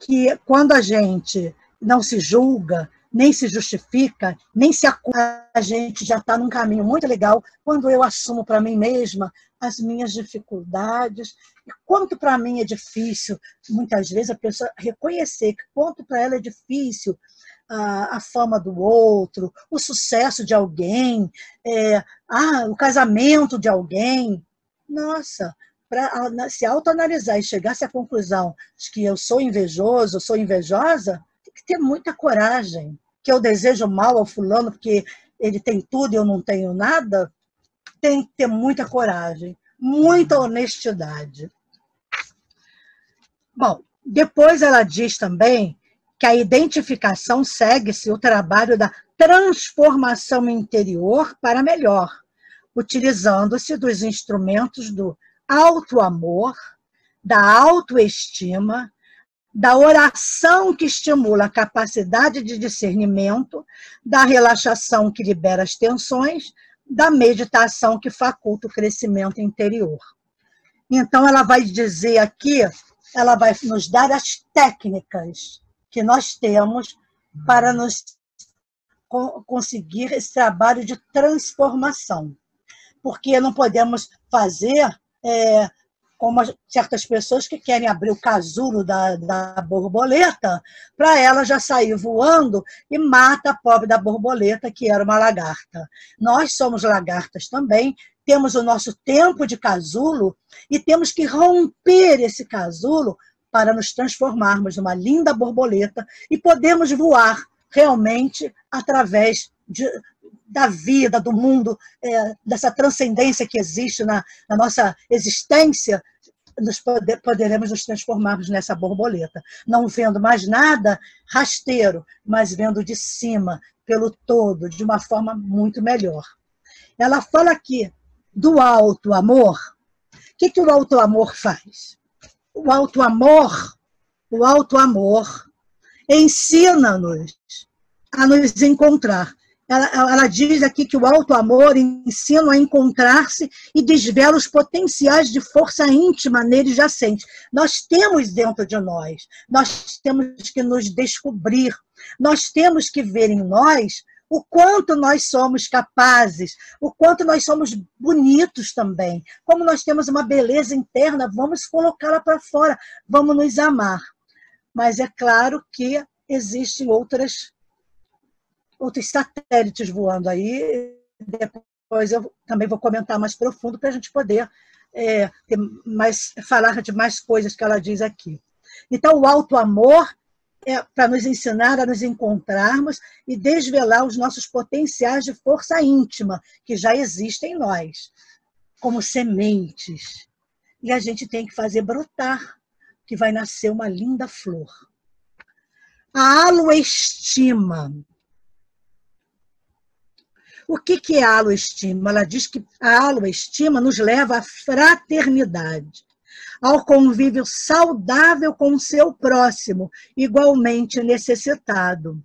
que quando a gente não se julga, nem se justifica, nem se acusa, a gente já está num caminho muito legal quando eu assumo para mim mesma as minhas dificuldades. E quanto para mim é difícil, muitas vezes, a pessoa reconhecer que quanto para ela é difícil a fama do outro, o sucesso de alguém, o casamento de alguém. Nossa, para se autoanalisar e chegar-se à conclusão de que eu sou invejoso, eu sou invejosa, tem que ter muita coragem. Que eu desejo mal ao fulano porque ele tem tudo e eu não tenho nada, tem que ter muita coragem, muita honestidade. Bom, depois ela diz também que a identificação segue-se o trabalho da transformação interior para melhor, utilizando-se dos instrumentos do autoamor, da autoestima, da oração que estimula a capacidade de discernimento, da relaxação que libera as tensões, da meditação que faculta o crescimento interior. Então, ela vai dizer aqui, ela vai nos dar as técnicas que nós temos para nos conseguir esse trabalho de transformação. Porque não podemos fazer como certas pessoas que querem abrir o casulo da borboleta para ela já sair voando e mata a pobre da borboleta, que era uma lagarta. Nós somos lagartas também, temos o nosso tempo de casulo e temos que romper esse casulo para nos transformarmos numa linda borboleta e podemos voar realmente através da vida, do mundo, dessa transcendência que existe na nossa existência, poderemos nos transformarmos nessa borboleta, não vendo mais nada rasteiro, mas vendo de cima, pelo todo, de uma forma muito melhor. Ela fala aqui do alto amor. O que o alto amor faz? O alto amor ensina-nos a nos encontrar. Ela diz aqui que o alto amor ensina a encontrar-se e desvela os potenciais de força íntima nele jacente. Nós temos dentro de nós temos que nos descobrir, nós temos que ver em nós o quanto nós somos capazes, o quanto nós somos bonitos também, como nós temos uma beleza interna, vamos colocá-la para fora, vamos nos amar. Mas é claro que existem outros satélites voando aí, depois eu também vou comentar mais profundo para a gente poder falar de mais coisas que ela diz aqui. Então, o alto amor é para nos ensinar a nos encontrarmos e desvelar os nossos potenciais de força íntima, que já existem em nós, como sementes. E a gente tem que fazer brotar, que vai nascer uma linda flor. A aloestima. O que é a aloestima? Ela diz que a aloestima nos leva à fraternidade, ao convívio saudável com o seu próximo, igualmente necessitado.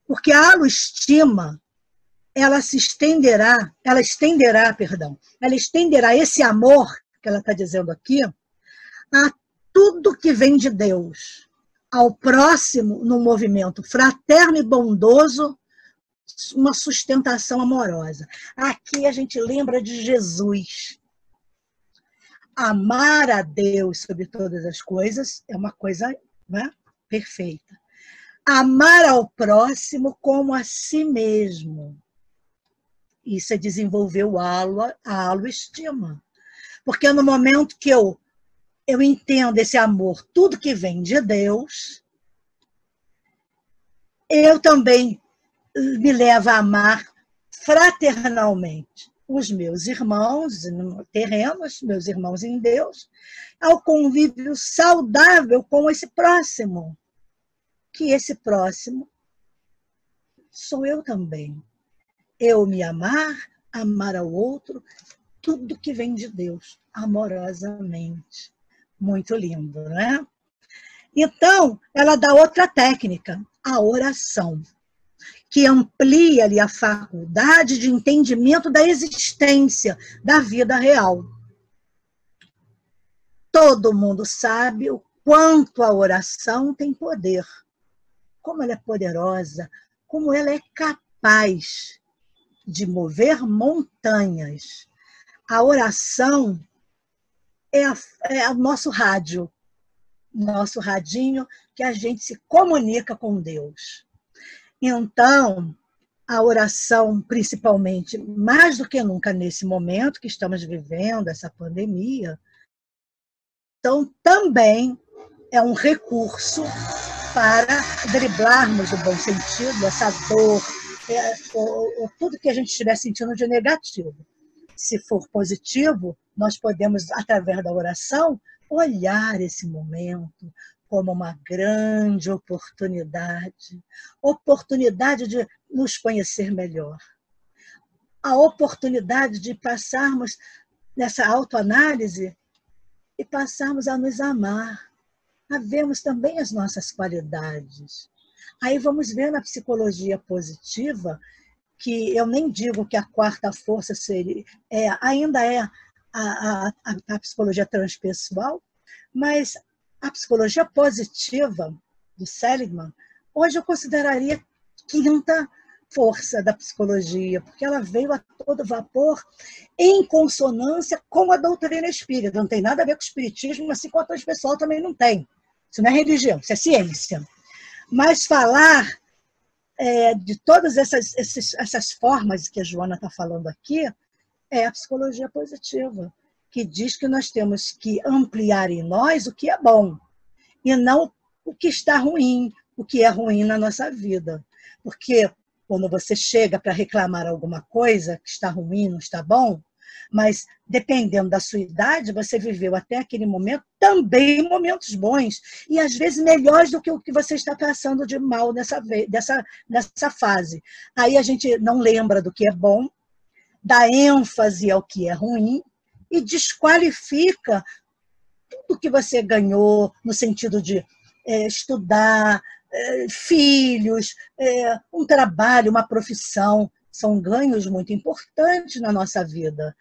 Porque a aloestima, ela estenderá esse amor, que ela está dizendo aqui, a tudo que vem de Deus, ao próximo, num movimento fraterno e bondoso, uma sustentação amorosa. Aqui a gente lembra de Jesus. Amar a Deus sobre todas as coisas é uma coisa, né, perfeita. Amar ao próximo como a si mesmo. Isso é desenvolver a aloestima. Porque no momento que eu entendo esse amor, tudo que vem de Deus, eu também me levo a amar fraternalmente os meus irmãos terrenos, meus irmãos em Deus, ao convívio saudável com esse próximo, que esse próximo sou eu também. Eu me amar ao outro, tudo que vem de Deus, amorosamente. Muito lindo, né? Então, ela dá outra técnica, a oração, que amplia-lhe a faculdade de entendimento da existência, da vida real. Todo mundo sabe o quanto a oração tem poder, como ela é poderosa, como ela é capaz de mover montanhas. A oração é o nosso rádio, nosso radinho, que a gente se comunica com Deus. Então, a oração, principalmente, mais do que nunca nesse momento que estamos vivendo, essa pandemia, então também é um recurso para driblarmos o bom sentido, essa dor, ou tudo que a gente estiver sentindo de negativo. Se for positivo, nós podemos, através da oração, olhar esse momento como uma grande oportunidade de nos conhecer melhor, a oportunidade de passarmos nessa autoanálise e passarmos a nos amar, a vermos também as nossas qualidades. Aí vamos ver na psicologia positiva, que eu nem digo que a quarta força ainda é a psicologia transpessoal, mas a psicologia positiva do Seligman, hoje eu consideraria quinta força da psicologia, porque ela veio a todo vapor em consonância com a doutrina espírita. Não tem nada a ver com o espiritismo, assim como a transpessoal também não tem. Isso não é religião, isso é ciência. Mas falar de todas essas formas que a Joana está falando aqui, é a psicologia positiva, que diz que nós temos que ampliar em nós o que é bom, e não o que está ruim, o que é ruim na nossa vida. Porque quando você chega para reclamar alguma coisa que está ruim, não está bom, Mas, dependendo da sua idade, você viveu até aquele momento também momentos bons, e às vezes melhores do que o que você está passando de mal nessa fase. Aí a gente não lembra do que é bom, dá ênfase ao que é ruim e desqualifica tudo que você ganhou no sentido de estudar, filhos, um trabalho, uma profissão. São ganhos muito importantes na nossa vida.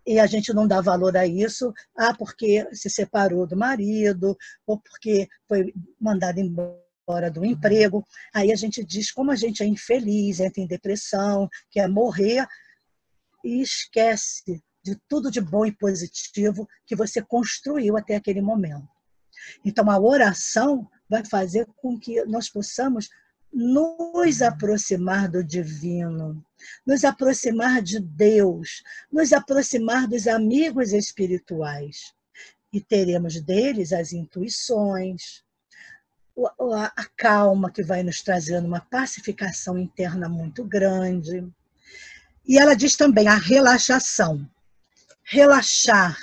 E a gente não dá valor a isso, porque se separou do marido, ou porque foi mandado embora do emprego. Aí a gente diz como a gente é infeliz, entra em depressão, quer morrer, e esquece de tudo de bom e positivo que você construiu até aquele momento. Então, a oração vai fazer com que nós possamos nos aproximar do divino, nos aproximar de Deus, nos aproximar dos amigos espirituais. E teremos deles as intuições, a calma que vai nos trazendo uma pacificação interna muito grande. E ela diz também a relaxação. Relaxar,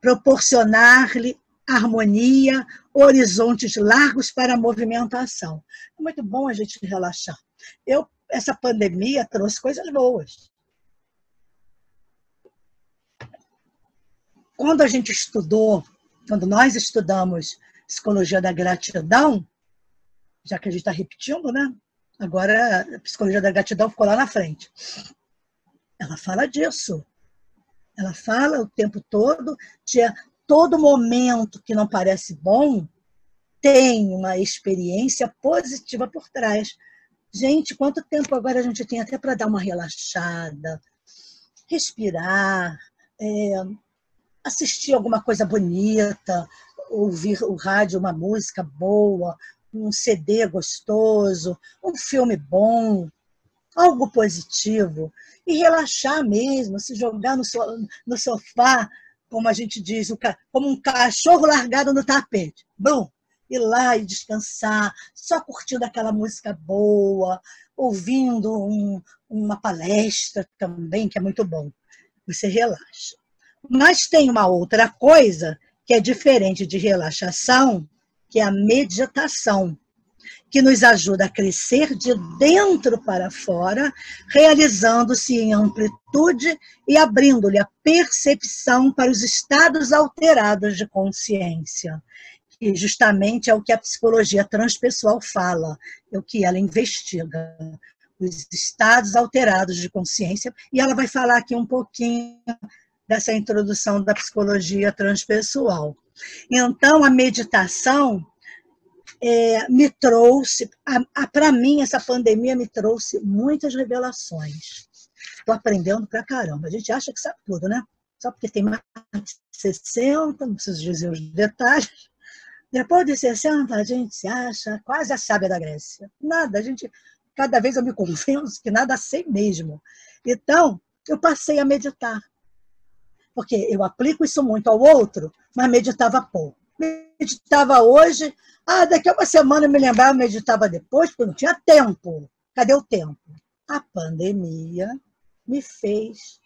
proporcionar-lhe harmonia, horizontes largos para a movimentação. É muito bom a gente relaxar. Essa pandemia trouxe coisas boas. Quando nós estudamos psicologia da gratidão, já que a gente está repetindo, né? Agora a psicologia da gratidão ficou lá na frente. Ela fala disso. Ela fala o tempo todo de todo momento que não parece bom tem uma experiência positiva por trás. Gente, quanto tempo agora a gente tem até para dar uma relaxada, respirar, assistir alguma coisa bonita, ouvir o rádio, uma música boa, um CD gostoso, um filme bom, algo positivo, e relaxar mesmo, se jogar no sofá, como a gente diz, como um cachorro largado no tapete. Bom, ir lá e descansar, só curtindo aquela música boa, ouvindo uma palestra também, que é muito bom. Você relaxa. Mas tem uma outra coisa que é diferente de relaxação, que é a meditação, que nos ajuda a crescer de dentro para fora, realizando-se em amplitude e abrindo-lhe a percepção para os estados alterados de consciência. E justamente é o que a psicologia transpessoal fala, é o que ela investiga, os estados alterados de consciência, e ela vai falar aqui um pouquinho dessa introdução da psicologia transpessoal. Então, a meditação me trouxe, para mim, essa pandemia me trouxe muitas revelações. Estou aprendendo pra caramba. A gente acha que sabe tudo, né? Só porque tem mais de 60, não preciso dizer os detalhes. Depois de 60, a gente se acha quase a sábia da Grécia. Nada, cada vez eu me convenço que nada sei mesmo. Então, eu passei a meditar. Porque eu aplico isso muito ao outro, mas meditava pouco. Meditava hoje, daqui a uma semana eu me lembrava, meditava depois, porque não tinha tempo. Cadê o tempo? A pandemia me fez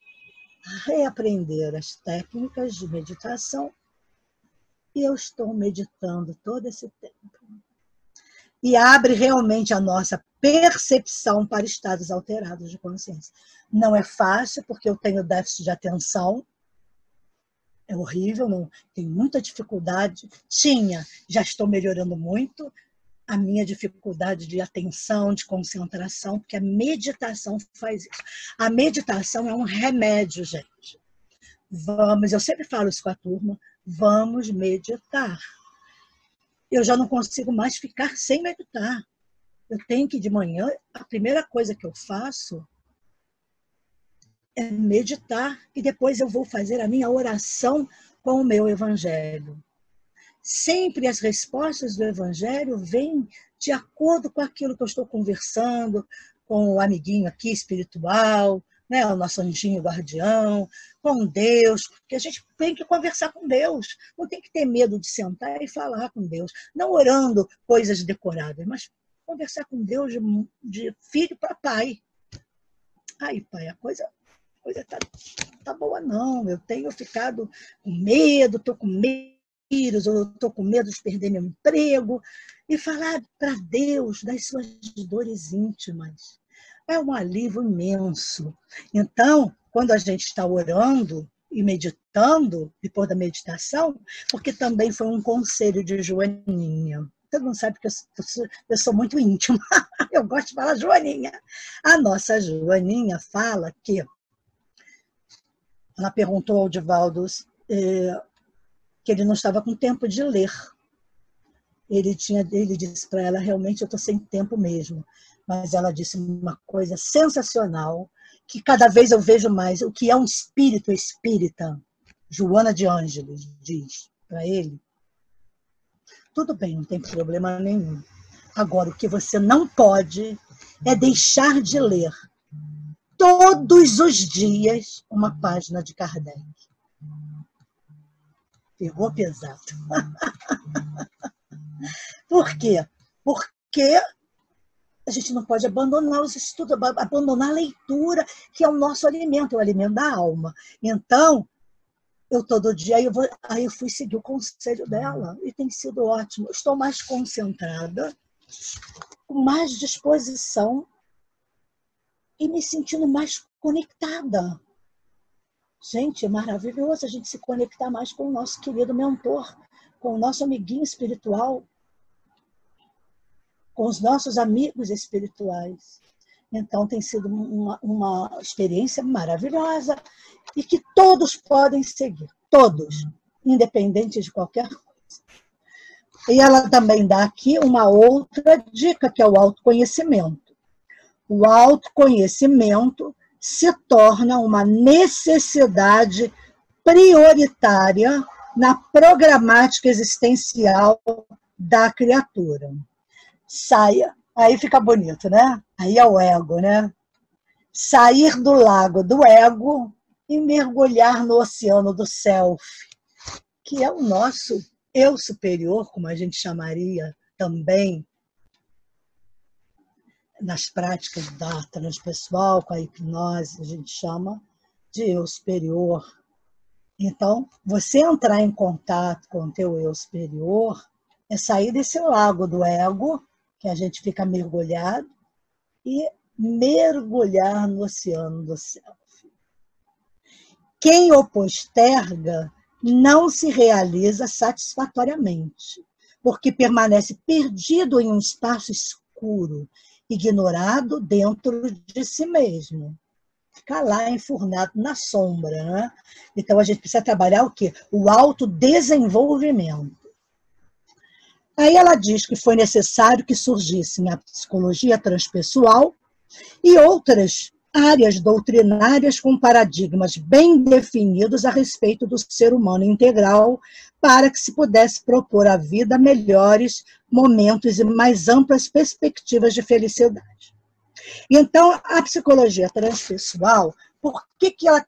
reaprender as técnicas de meditação e eu estou meditando todo esse tempo. E abre realmente a nossa percepção para estados alterados de consciência. Não é fácil, porque eu tenho déficit de atenção, é horrível, não, tenho muita dificuldade. Já estou melhorando muito a minha dificuldade de atenção, de concentração, porque a meditação faz isso. A meditação é um remédio, gente. Eu sempre falo isso com a turma, vamos meditar. Eu já não consigo mais ficar sem meditar. Eu tenho que, de manhã, a primeira coisa que eu faço é meditar e depois eu vou fazer a minha oração com o meu evangelho. Sempre as respostas do evangelho vêm de acordo com aquilo que eu estou conversando com o amiguinho aqui espiritual, né, o nosso anjinho guardião, com Deus, porque a gente tem que conversar com Deus, não tem que ter medo de sentar e falar com Deus, não orando coisas decoradas, mas conversar com Deus de filho para pai. Aí, pai, a coisa coisa tá boa não, eu tenho ficado com medo, estou com medo, eu estou com medo de perder meu emprego, e falar para Deus das suas dores íntimas. É um alívio imenso. Então, quando a gente está orando e meditando, depois da meditação, porque também foi um conselho de Joaninha. Todo mundo sabe que eu sou muito íntima. Eu gosto de falar Joaninha. A nossa Joaninha fala que ela perguntou ao Divaldo que ele não estava com tempo de ler. Ele disse para ela, realmente eu estou sem tempo mesmo. Mas ela disse uma coisa sensacional, que cada vez eu vejo mais, o que é um espírito espírita. Joana de Ângeles diz para ele, tudo bem, não tem problema nenhum. Agora, o que você não pode é deixar de ler todos os dias uma página de Kardec. Pegou pesado. Por quê? Porque a gente não pode abandonar os estudos, abandonar a leitura, que é o nosso alimento, é o alimento da alma. Então, eu todo dia, aí eu fui seguir o conselho dela, e tem sido ótimo. Estou mais concentrada, com mais disposição, e me sentindo mais conectada. Gente, é maravilhoso a gente se conectar mais com o nosso querido mentor, com o nosso amiguinho espiritual, com os nossos amigos espirituais. Então, tem sido uma experiência maravilhosa e que todos podem seguir, todos, independente de qualquer coisa. E ela também dá aqui uma outra dica, que é o autoconhecimento. O autoconhecimento se torna uma necessidade prioritária na programática existencial da criatura. Saia, aí fica bonito, né? Aí é o ego, né? Sair do lago do ego e mergulhar no oceano do self, que é o nosso eu superior, como a gente chamaria também nas práticas da transpessoal, com a hipnose, a gente chama de eu superior. Então, você entrar em contato com o teu eu superior é sair desse lago do ego, que a gente fica mergulhado, e mergulhar no oceano do self. Quem o posterga não se realiza satisfatoriamente, porque permanece perdido em um espaço escuro, ignorado dentro de si mesmo. Ficar lá enfurnado na sombra, né? Então a gente precisa trabalhar o quê? O autodesenvolvimento. Aí ela diz que foi necessário que surgissem a psicologia transpessoal e outras áreas doutrinárias com paradigmas bem definidos a respeito do ser humano integral, para que se pudesse propor à vida melhores momentos e mais amplas perspectivas de felicidade. Então, a psicologia transpessoal, por que ela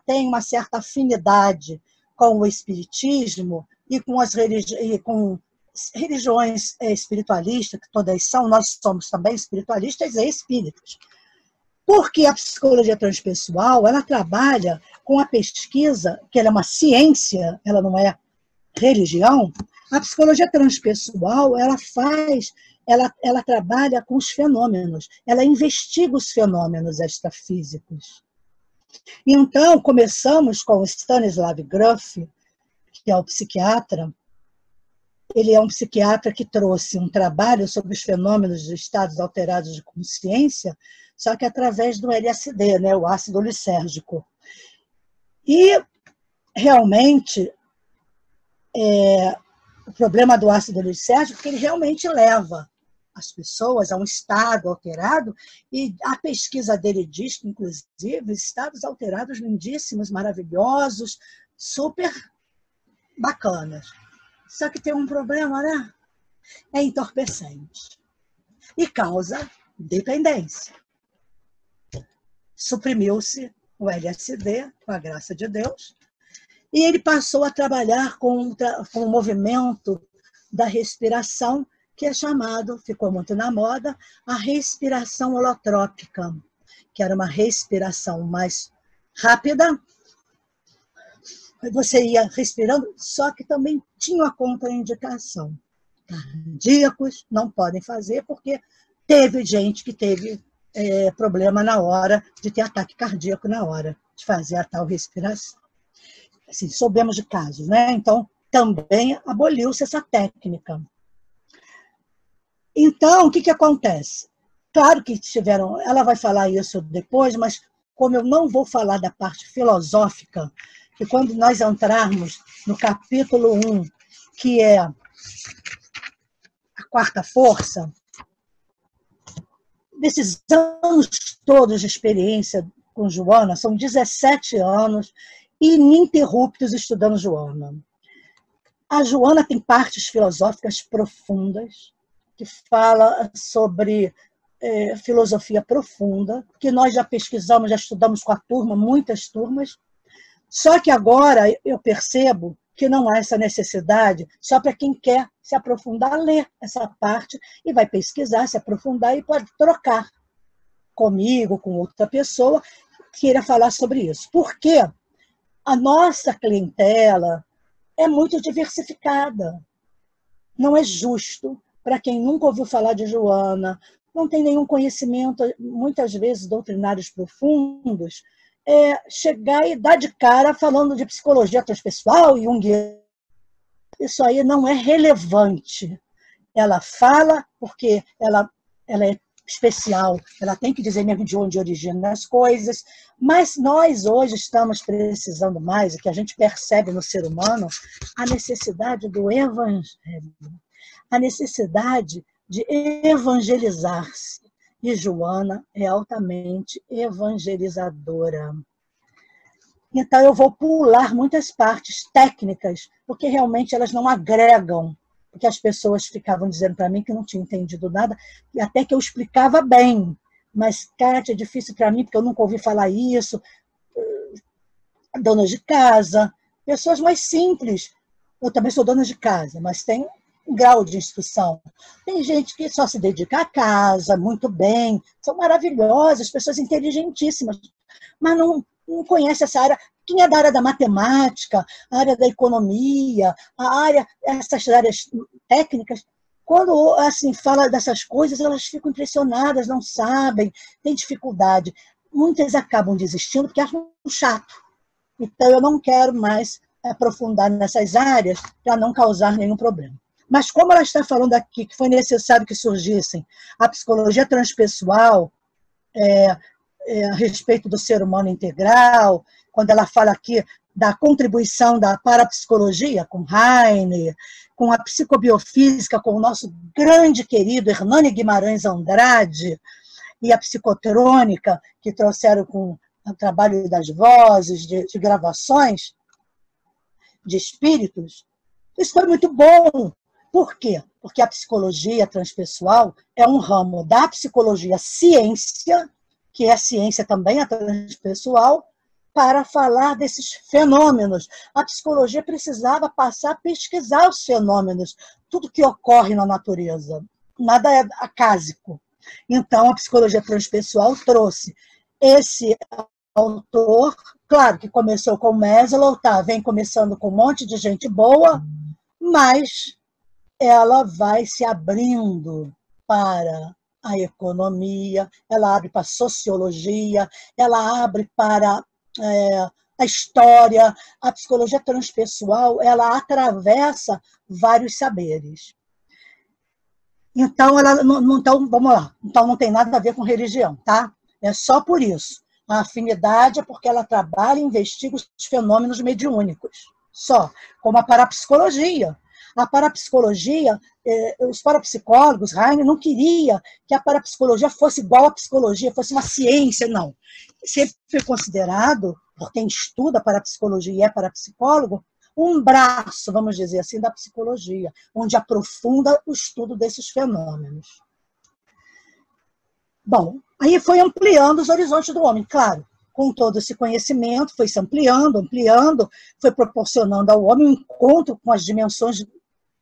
tem uma certa afinidade com o espiritismo e com as religiões espiritualistas, que todas são, nós somos também espiritualistas e espíritas? Porque a psicologia transpessoal, ela trabalha com a pesquisa, que ela é uma ciência, ela não é religião. A psicologia transpessoal, ela trabalha com os fenômenos, ela investiga os fenômenos extrafísicos. Então, começamos com o Stanislav Grof, que é o psiquiatra. Ele é um psiquiatra que trouxe um trabalho sobre os fenômenos de estados alterados de consciência, só que através do LSD, né, o ácido lisérgico. E, realmente, o problema do ácido lisérgico é que ele realmente leva as pessoas a um estado alterado, e a pesquisa dele diz que, inclusive, estados alterados lindíssimos, maravilhosos, super bacanas. Só que tem um problema, né? É entorpecente. E causa dependência. Suprimiu-se o LSD, com a graça de Deus, e ele passou a trabalhar com o movimento da respiração, que é chamado, ficou muito na moda, a respiração holotrópica, que era uma respiração mais rápida. Você ia respirando, só que também tinha uma contraindicação. Cardíacos não podem fazer, porque teve gente que teve problema na hora de ter ataque cardíaco na hora de fazer a tal respiração. Assim, soubemos de casos, né? Então, também aboliu-se essa técnica. Então, o que acontece? Claro que tiveram, ela vai falar isso depois, mas como eu não vou falar da parte filosófica, que quando nós entrarmos no capítulo 1, que é a quarta força, desses anos todos de experiência com Joana, são 17 anos ininterruptos estudando Joana. A Joana tem partes filosóficas profundas, que fala sobre filosofia profunda, que nós já pesquisamos, já estudamos com a turma, muitas turmas, só que agora eu percebo que não há essa necessidade só para quem quer se aprofundar, ler essa parte e vai pesquisar, se aprofundar e pode trocar comigo, com outra pessoa, que queira falar sobre isso. Porque a nossa clientela é muito diversificada. Não é justo para quem nunca ouviu falar de Joana, não tem nenhum conhecimento, muitas vezes, doutrinários profundos, chegar e dar de cara falando de psicologia transpessoal e Jung. Isso aí não é relevante. Ela fala porque ela é especial, ela tem que dizer mesmo de onde originam as coisas, mas nós hoje estamos precisando mais, e que a gente percebe no ser humano, a necessidade do evangelho, a necessidade de evangelizar-se. E Joana é altamente evangelizadora. Então, eu vou pular muitas partes técnicas, porque realmente elas não agregam, porque as pessoas ficavam dizendo para mim que não tinham entendido nada, e até que eu explicava bem. Mas, Kátia, é difícil para mim, porque eu nunca ouvi falar isso. Donas de casa, pessoas mais simples. Eu também sou dona de casa, mas tem um grau de instrução. Tem gente que só se dedica à casa, muito bem, são maravilhosas, pessoas inteligentíssimas, mas não conhece essa área. Quem é da área da matemática, a área da economia, essas áreas técnicas, quando assim, fala dessas coisas, elas ficam impressionadas, não sabem, têm dificuldade. Muitas acabam desistindo porque acham chato. Então, eu não quero mais aprofundar nessas áreas para não causar nenhum problema. Mas como ela está falando aqui que foi necessário que surgissem a psicologia transpessoal, a respeito do ser humano integral, quando ela fala aqui da contribuição da parapsicologia com Heine, com a psicobiofísica com o nosso grande querido Hernani Guimarães Andrade, e a psicotrônica, que trouxeram com o trabalho das vozes, de gravações, de espíritos, isso foi muito bom. Por quê? Porque a psicologia transpessoal é um ramo da psicologia ciência, que é a ciência também, a transpessoal, para falar desses fenômenos. A psicologia precisava passar a pesquisar os fenômenos, tudo que ocorre na natureza. Nada é acásico. Então, a psicologia transpessoal trouxe esse autor, claro que começou com Maslow, vem começando com um monte de gente boa, mas ela vai se abrindo para a economia, ela abre para a sociologia, ela abre para a história. A psicologia transpessoal, ela atravessa vários saberes. Então, então, vamos lá. Então, não tem nada a ver com religião, tá? É só por isso. A afinidade é porque ela trabalha e investiga os fenômenos mediúnicos. Só. Como a parapsicologia. A parapsicologia, os parapsicólogos, Heine, não queria que a parapsicologia fosse igual à psicologia, fosse uma ciência, não. Sempre foi considerado, por quem estuda parapsicologia e é parapsicólogo, um braço, vamos dizer assim, da psicologia, onde aprofunda o estudo desses fenômenos. Bom, aí foi ampliando os horizontes do homem, claro. Com todo esse conhecimento, foi se ampliando, foi proporcionando ao homem um encontro com as dimensões,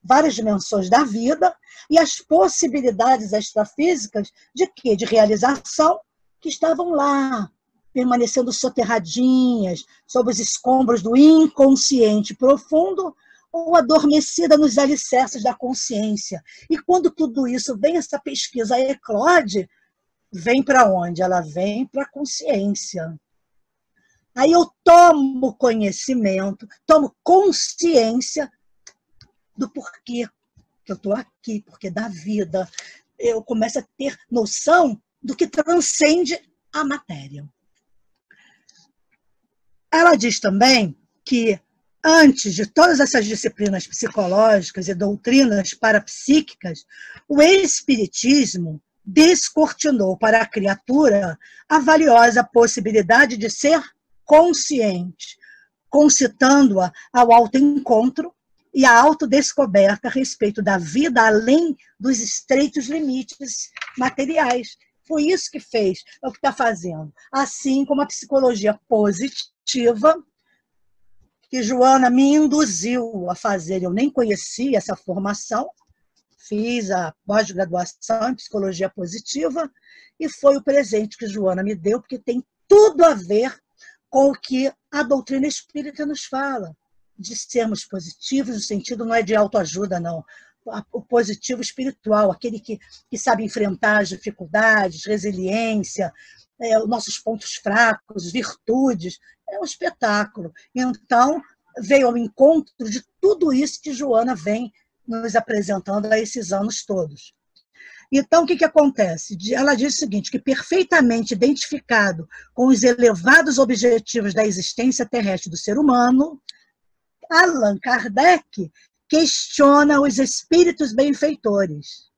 várias dimensões da vida e as possibilidades extrafísicas de quê? De realização, que estavam lá, permanecendo soterradinhas, sob os escombros do inconsciente profundo, ou adormecida nos alicerces da consciência. E quando tudo isso vem, essa pesquisa eclode, vem para onde? Ela vem para a consciência. Aí eu tomo conhecimento, tomo consciência do porquê que eu estou aqui, porquê da vida. Eu começo a ter noção do que transcende a matéria. Ela diz também que, antes de todas essas disciplinas psicológicas e doutrinas parapsíquicas, o Espiritismo descortinou para a criatura a valiosa possibilidade de ser consciente, concitando-a ao autoencontro e à autodescoberta a respeito da vida além dos estreitos limites materiais. Foi isso que fez, é o que está fazendo. Assim como a psicologia positiva, que Joana me induziu a fazer, eu nem conhecia essa formação, fiz a pós-graduação em psicologia positiva, e foi o presente que Joana me deu, porque tem tudo a ver com o que a doutrina espírita nos fala, de sermos positivos, no sentido não é de autoajuda, não. O positivo espiritual, aquele que sabe enfrentar as dificuldades, resiliência, os nossos pontos fracos, virtudes, é um espetáculo. Então, veio ao encontro de tudo isso que Joana vem nos apresentando a esses anos todos. Então, o que acontece? Ela diz o seguinte, que perfeitamente identificado com os elevados objetivos da existência terrestre do ser humano, Allan Kardec questiona os espíritos benfeitores.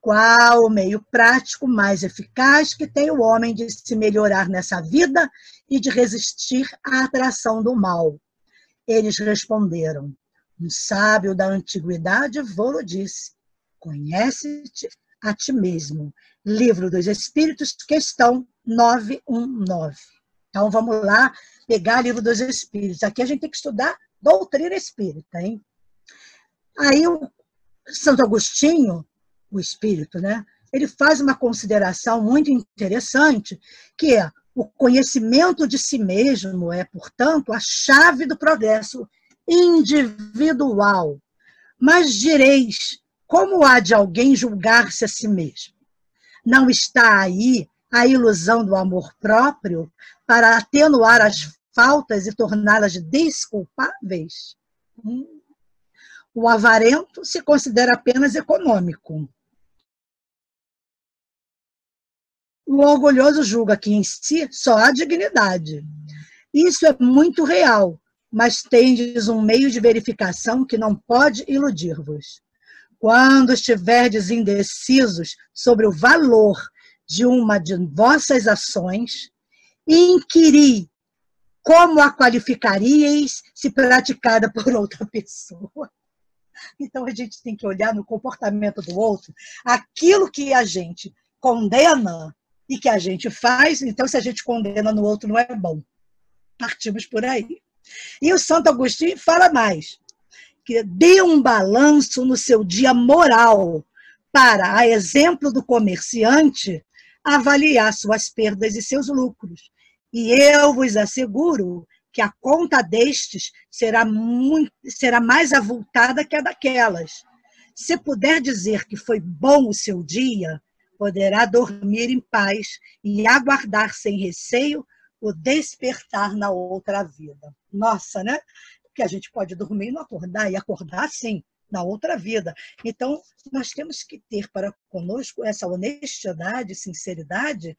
Qual o meio prático mais eficaz que tem o homem de se melhorar nessa vida e de resistir à atração do mal? Eles responderam, um sábio da antiguidade vô-lo disse, conhece-te a ti mesmo. Livro dos Espíritos, questão 919. Então, vamos lá pegar Livro dos Espíritos. Aqui a gente tem que estudar doutrina espírita, hein? Aí o Santo Agostinho, o espírito, né? Ele faz uma consideração muito interessante, que é o conhecimento de si mesmo é, portanto, a chave do progresso individual. Mas direis, como há de alguém julgar-se a si mesmo? Não está aí a ilusão do amor próprio para atenuar as faltas e torná-las desculpáveis? O avarento se considera apenas econômico. O orgulhoso julga que em si só há dignidade. Isso é muito real, mas tendes um meio de verificação que não pode iludir-vos. Quando estiverdes indecisos sobre o valor de uma de vossas ações, inquiri como a qualificaríeis se praticada por outra pessoa. Então, a gente tem que olhar no comportamento do outro aquilo que a gente condena e que a gente faz. Então, se a gente condena no outro, não é bom. Partimos por aí. E o Santo Agostinho fala mais, que dê um balanço no seu dia moral para, a exemplo do comerciante, avaliar suas perdas e seus lucros. E eu vos asseguro que a conta destes será mais avultada que a daquelas. Se puder dizer que foi bom o seu dia, poderá dormir em paz e aguardar sem receio o despertar na outra vida. Nossa, né? Que a gente pode dormir e não acordar, e acordar sim, na outra vida. Então, nós temos que ter para conosco essa honestidade, sinceridade,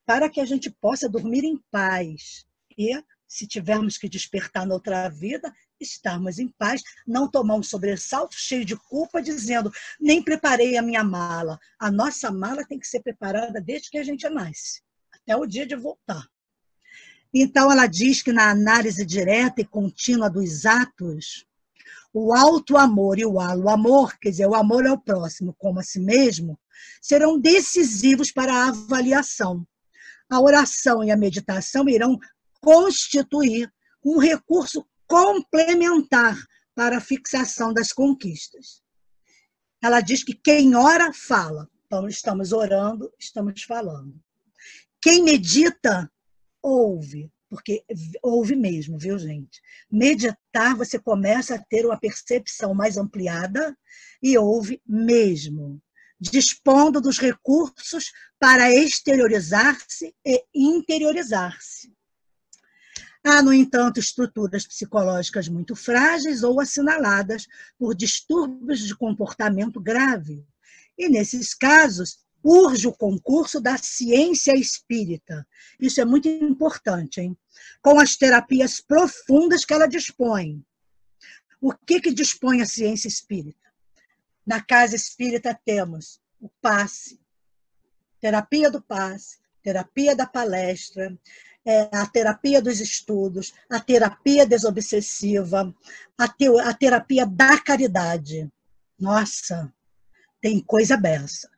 para que a gente possa dormir em paz. E, se tivermos que despertar na outra vida, estarmos em paz, não tomar um sobressalto cheio de culpa, dizendo, nem preparei a minha mala. A nossa mala tem que ser preparada desde que a gente nasce, até o dia de voltar. Então, ela diz que na análise direta e contínua dos atos, o alto amor e o halo amor, quer dizer, o amor ao próximo como a si mesmo, serão decisivos para a avaliação. A oração e a meditação irão constituir um recurso complementar para a fixação das conquistas. Ela diz que quem ora, fala. Então, estamos orando, estamos falando. Quem medita, ouve. Porque ouve mesmo, viu, gente? Meditar, você começa a ter uma percepção mais ampliada e ouve mesmo, dispondo dos recursos para exteriorizar-se e interiorizar-se. Há, no entanto, estruturas psicológicas muito frágeis ou assinaladas por distúrbios de comportamento grave. E, nesses casos, urge o concurso da ciência espírita. Isso é muito importante, hein? Com as terapias profundas que ela dispõe. O que dispõe a ciência espírita? Na casa espírita temos o passe, terapia do passe, terapia da palestra, a terapia dos estudos, a terapia desobsessiva, a terapia da caridade. Nossa, tem coisa beça.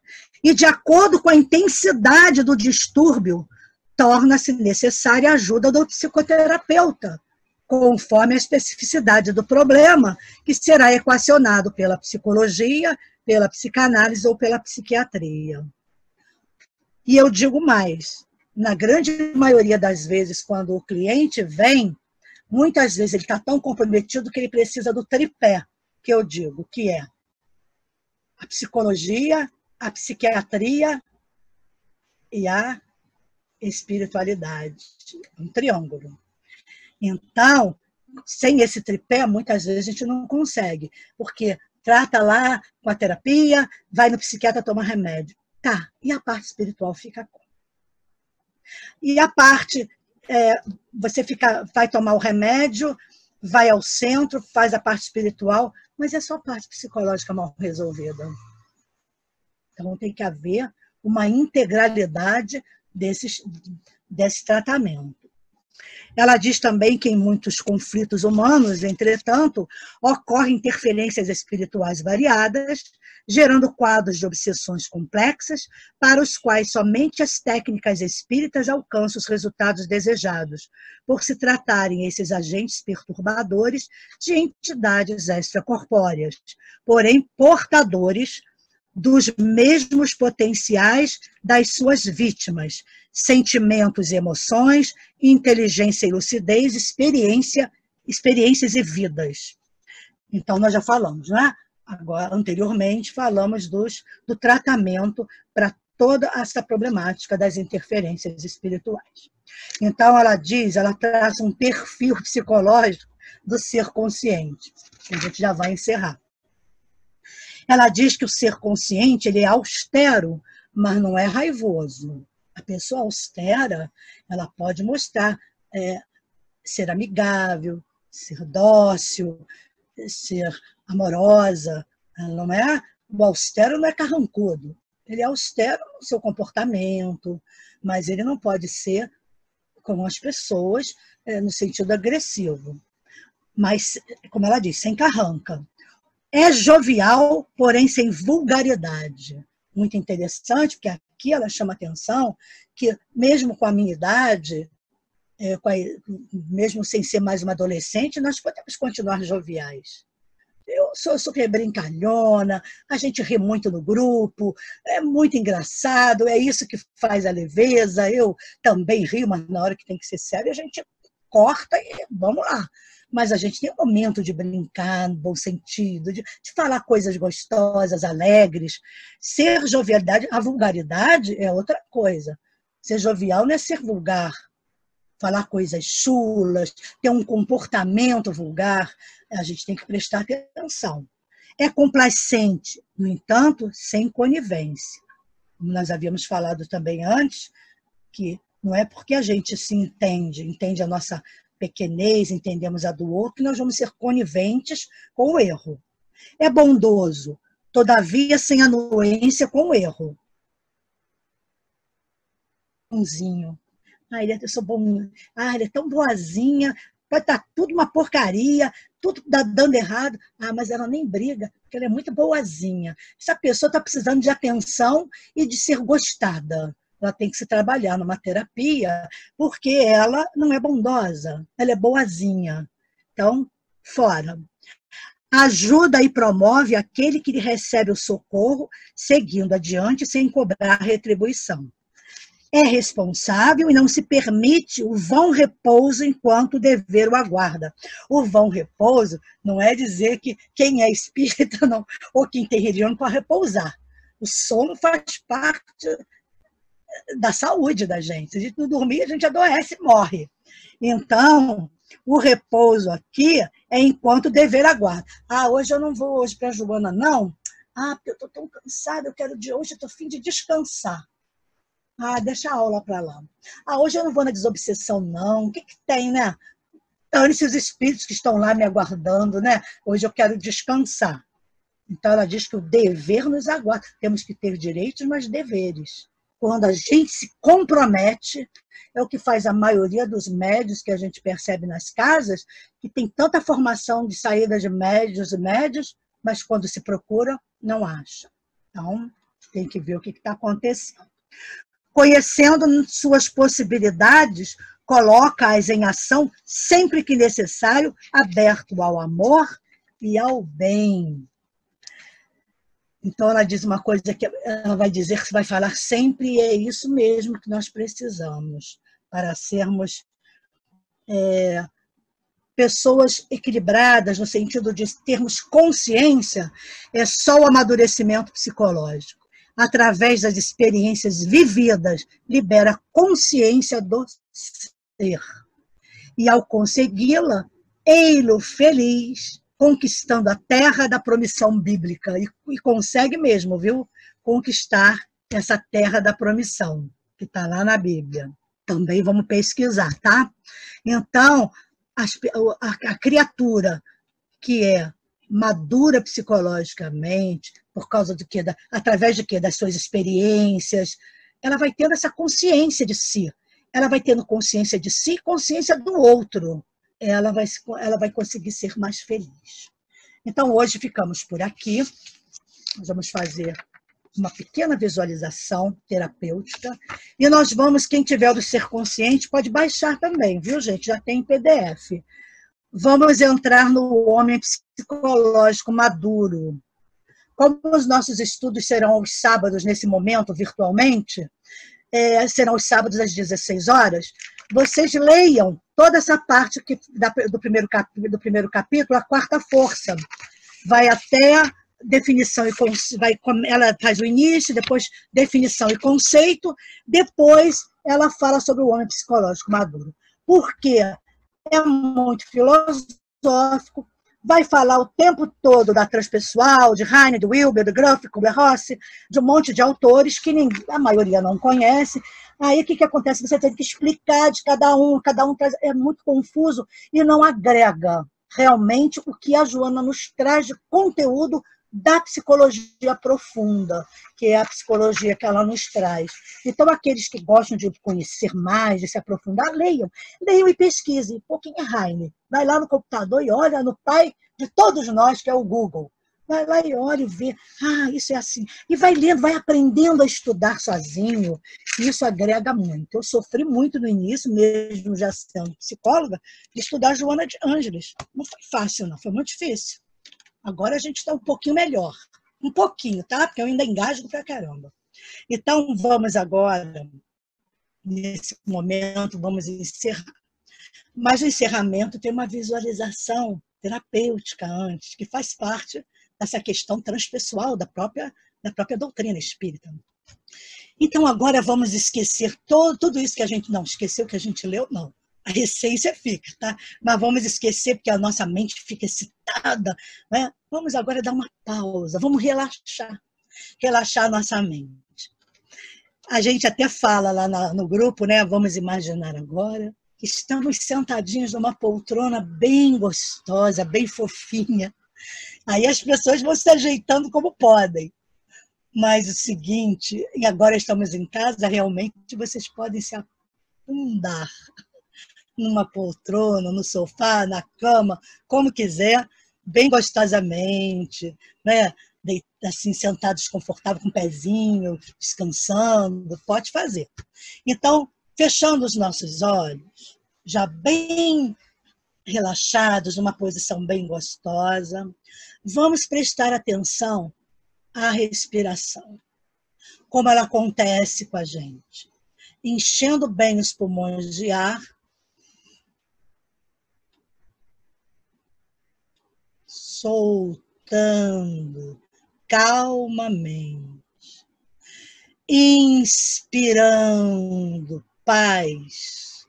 E, de acordo com a intensidade do distúrbio, torna-se necessária a ajuda do psicoterapeuta, conforme a especificidade do problema, que será equacionado pela psicologia, pela psicanálise ou pela psiquiatria. E eu digo mais, na grande maioria das vezes, quando o cliente vem, muitas vezes ele está tão comprometido que ele precisa do tripé, que eu digo, que é a psicologia, a psiquiatria e a espiritualidade. Um triângulo. Então, sem esse tripé, muitas vezes a gente não consegue, porque trata lá com a terapia, vai no psiquiatra tomar remédio. Tá, e a parte espiritual fica como? E a parte, você vai tomar o remédio, vai ao centro, faz a parte espiritual, mas é só a parte psicológica mal resolvida. Então tem que haver uma integralidade desse tratamento. Ela diz também que em muitos conflitos humanos, entretanto, ocorrem interferências espirituais variadas, gerando quadros de obsessões complexas, para os quais somente as técnicas espíritas alcançam os resultados desejados, por se tratarem esses agentes perturbadores de entidades extracorpóreas, porém portadores dos mesmos potenciais das suas vítimas, sentimentos e emoções, inteligência e lucidez, experiências e vidas. Então, nós já falamos, né? Agora, anteriormente, falamos do tratamento para toda essa problemática das interferências espirituais. Então, ela traz um perfil psicológico do ser consciente. A gente já vai encerrar. Ela diz que o ser consciente ele é austero, mas não é raivoso. A pessoa austera, ela pode mostrar ser amigável, ser dócil, ser amorosa, não é? O austero não é carrancudo. Ele é austero no seu comportamento, mas ele não pode ser com as pessoas no sentido agressivo. Mas, como ela diz, sem carranca. É jovial, porém sem vulgaridade. Muito interessante, porque aqui ela chama atenção que, mesmo com a minha idade, mesmo sem ser mais uma adolescente, nós podemos continuar joviais. Eu sou super brincalhona, a gente ri muito no grupo, é muito engraçado, é isso que faz a leveza. Eu também rio, mas na hora que tem que ser sério, a gente corta e vamos lá. Mas a gente tem um momento de brincar, no bom sentido, de falar coisas gostosas, alegres. Ser jovialidade, a vulgaridade é outra coisa. Ser jovial não é ser vulgar. Falar coisas chulas, ter um comportamento vulgar, a gente tem que prestar atenção. É complacente, no entanto, sem conivência. Como nós havíamos falado também antes, que não é porque a gente se entende a nossa pequenez, entendemos a do outro, que nós vamos ser coniventes com o erro. É bondoso, todavia sem anuência com o erro. Bonzinho. Eu sou bom. Ele é tão boazinha, pode estar tudo uma porcaria, tudo dando errado. Mas ela nem briga, porque ela é muito boazinha. Essa pessoa está precisando de atenção e de ser gostada. Ela tem que se trabalhar numa terapia, porque ela não é bondosa, ela é boazinha. Então, fora. Ajuda e promove aquele que lhe recebe o socorro, seguindo adiante sem cobrar retribuição. é responsável e não se permite o vão repouso enquanto o dever o aguarda. O vão repouso não é dizer que quem é espírita não, ou quem tem religião não pode repousar. O sono faz parte da saúde da gente. Se a gente não dormir, a gente adoece e morre. Então, o repouso aqui é enquanto o dever aguarda. Ah, hoje eu não vou hoje para a Joana, não. Ah, porque eu estou tão cansada, eu quero de hoje, eu estou a fim de descansar. Ah, deixa a aula para lá. Ah, hoje eu não vou na desobsessão, não. O que tem, né? Dane-se os espíritos que estão lá me aguardando, né? Hoje eu quero descansar. Então, ela diz que o dever nos aguarda. Temos que ter direitos, mas deveres. Quando a gente se compromete, é o que faz a maioria dos médios que a gente percebe nas casas, que tem tanta formação de saída de médios e médios, mas quando se procura, não acha. Então, tem que ver o que está acontecendo. Conhecendo suas possibilidades, coloca-as em ação sempre que necessário, aberto ao amor e ao bem. Então, ela diz uma coisa que ela vai dizer, que vai falar sempre, e é isso mesmo que nós precisamos para sermos pessoas equilibradas, no sentido de termos consciência, é só o amadurecimento psicológico. Através das experiências vividas, libera consciência do ser. E ao consegui-la, ei-lo feliz, conquistando a terra da promissão bíblica. E consegue mesmo, viu? Conquistar essa terra da promissão, que está lá na Bíblia. Também vamos pesquisar, tá? Então, a criatura que é madura psicologicamente, por causa do quê? Através de quê? Das suas experiências, ela vai tendo essa consciência de si. Ela vai tendo consciência de si e consciência do outro. Ela vai conseguir ser mais feliz. Então, hoje ficamos por aqui. Nós vamos fazer uma pequena visualização terapêutica. E nós vamos, quem tiver do Ser Consciente, pode baixar também, viu, gente? Já tem em PDF. Vamos entrar no homem psicológico maduro. Como os nossos estudos serão aos sábados, nesse momento, virtualmente, serão os sábados às 16 horas, vocês leiam toda essa parte do primeiro capítulo, a quarta força. Vai até definição e ela faz o início, depois definição e conceito, depois ela fala sobre o homem psicológico maduro. Por quê? É muito filosófico, vai falar o tempo todo da transpessoal, de Heine, de Wilber, de Groff, Kubler-Ross, de um monte de autores que a maioria não conhece. Aí o que acontece? Você tem que explicar de cada um traz, é muito confuso e não agrega realmente o que a Joana nos traz de conteúdo da psicologia profunda, que é a psicologia que ela nos traz. Então, aqueles que gostam de conhecer mais, de se aprofundar, leiam e pesquisem. Um pouquinho Heine. Vai lá no computador e olha no pai de todos nós, que é o Google. Vai lá e olha e vê, isso é assim. E vai lendo, vai aprendendo a estudar sozinho. Isso agrega muito. Eu sofri muito no início, mesmo já sendo psicóloga, de estudar Joana de Ângeles. Não foi fácil, não, foi muito difícil. Agora a gente está um pouquinho melhor. Um pouquinho, tá? Porque eu ainda engasgo pra caramba. Então, vamos agora, nesse momento, vamos encerrar. Mas o encerramento tem uma visualização terapêutica antes, que faz parte dessa questão transpessoal da própria doutrina espírita. Então, agora vamos esquecer tudo isso que a gente não esqueceu, que a gente leu, não. A essência fica, tá? Mas vamos esquecer, porque a nossa mente fica excitada, né? Vamos agora dar uma pausa, vamos relaxar a nossa mente. A gente até fala lá no grupo, né? Vamos imaginar agora que estamos sentadinhos numa poltrona bem gostosa, bem fofinha. Aí as pessoas vão se ajeitando como podem. Mas o seguinte, e agora estamos em casa, realmente vocês podem se afundar numa poltrona, no sofá, na cama, como quiser, bem gostosamente, né? Assim, sentados confortável, com o pezinho, descansando, pode fazer. Então, fechando os nossos olhos, já bem relaxados, numa posição bem gostosa, vamos prestar atenção à respiração, como ela acontece com a gente. enchendo bem os pulmões de ar, soltando calmamente, inspirando paz,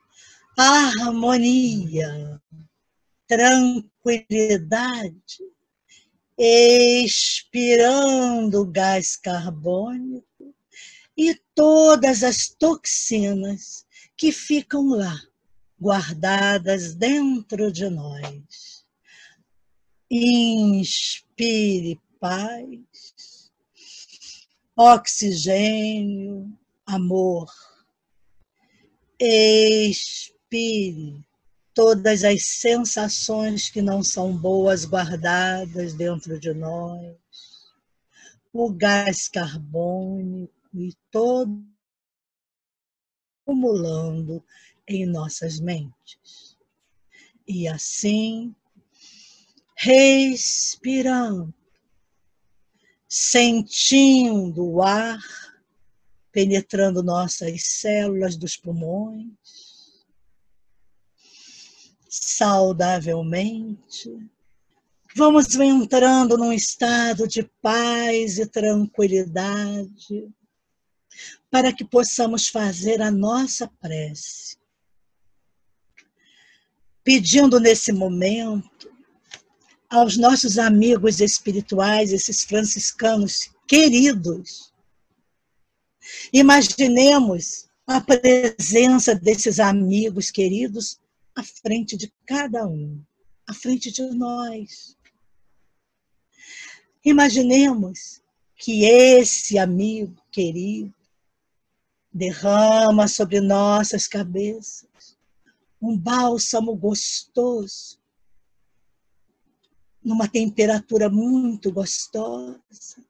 harmonia, tranquilidade, expirando gás carbônico e todas as toxinas que ficam lá, guardadas dentro de nós. Inspire paz, oxigênio, amor. Expire todas as sensações que não são boas guardadas dentro de nós. O gás carbônico e todo acumulando em nossas mentes. E assim, respirando, sentindo o ar penetrando nossas células dos pulmões, saudavelmente. Vamos entrando num estado de paz e tranquilidade, para que possamos fazer a nossa prece. Pedindo nesse momento aos nossos amigos espirituais, esses franciscanos queridos, imaginemos a presença desses amigos queridos à frente de cada um, à frente de nós. Imaginemos que esse amigo querido derrama sobre nossas cabeças um bálsamo gostoso, numa temperatura muito gostosa,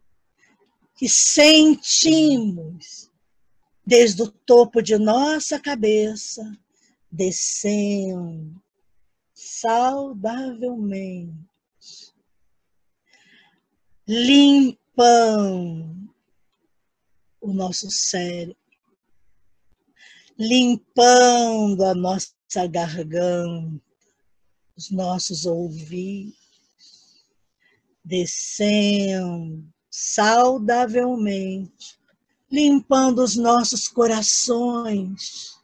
que sentimos desde o topo de nossa cabeça, descendo saudavelmente, limpando o nosso cérebro, limpando a nossa garganta, os nossos ouvidos, descendo saudavelmente, limpando os nossos corações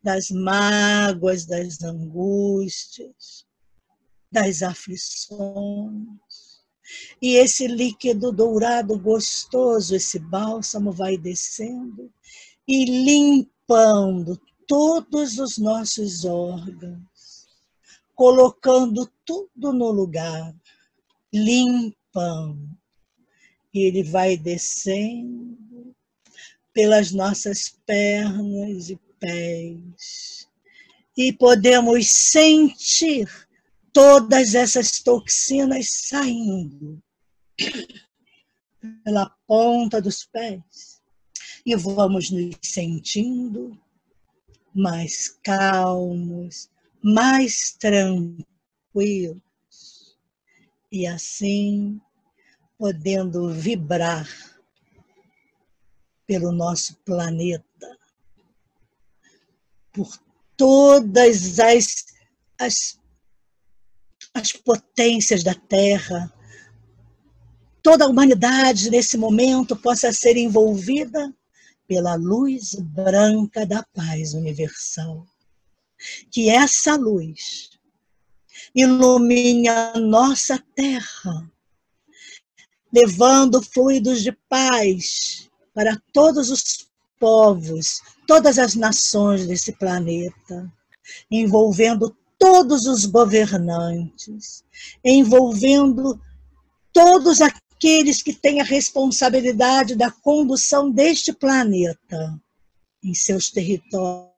das mágoas, das angústias, das aflições. E esse líquido dourado gostoso, esse bálsamo vai descendo e limpando todos os nossos órgãos, colocando tudo no lugar, limpando. E ele vai descendo pelas nossas pernas e pés. E podemos sentir todas essas toxinas saindo pela ponta dos pés. E vamos nos sentindo mais calmos, mais tranquilos. E assim, podendo vibrar pelo nosso planeta, por todas as potências da Terra, toda a humanidade nesse momento possa ser envolvida pela luz branca da paz universal. Que essa luz ilumine a nossa Terra, levando fluidos de paz para todos os povos, todas as nações desse planeta, envolvendo todos os governantes, envolvendo todos aqueles que têm a responsabilidade da condução deste planeta em seus territórios,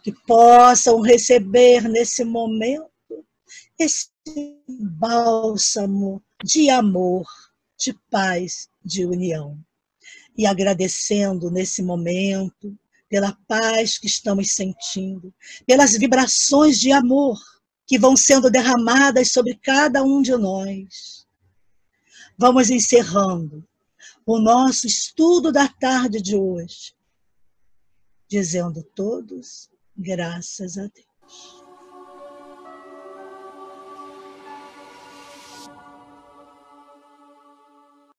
que possam receber nesse momento esse bálsamo de amor, de paz, de união. E agradecendo nesse momento pela paz que estamos sentindo, pelas vibrações de amor que vão sendo derramadas sobre cada um de nós. Vamos encerrando o nosso estudo da tarde de hoje, dizendo todos, graças a Deus.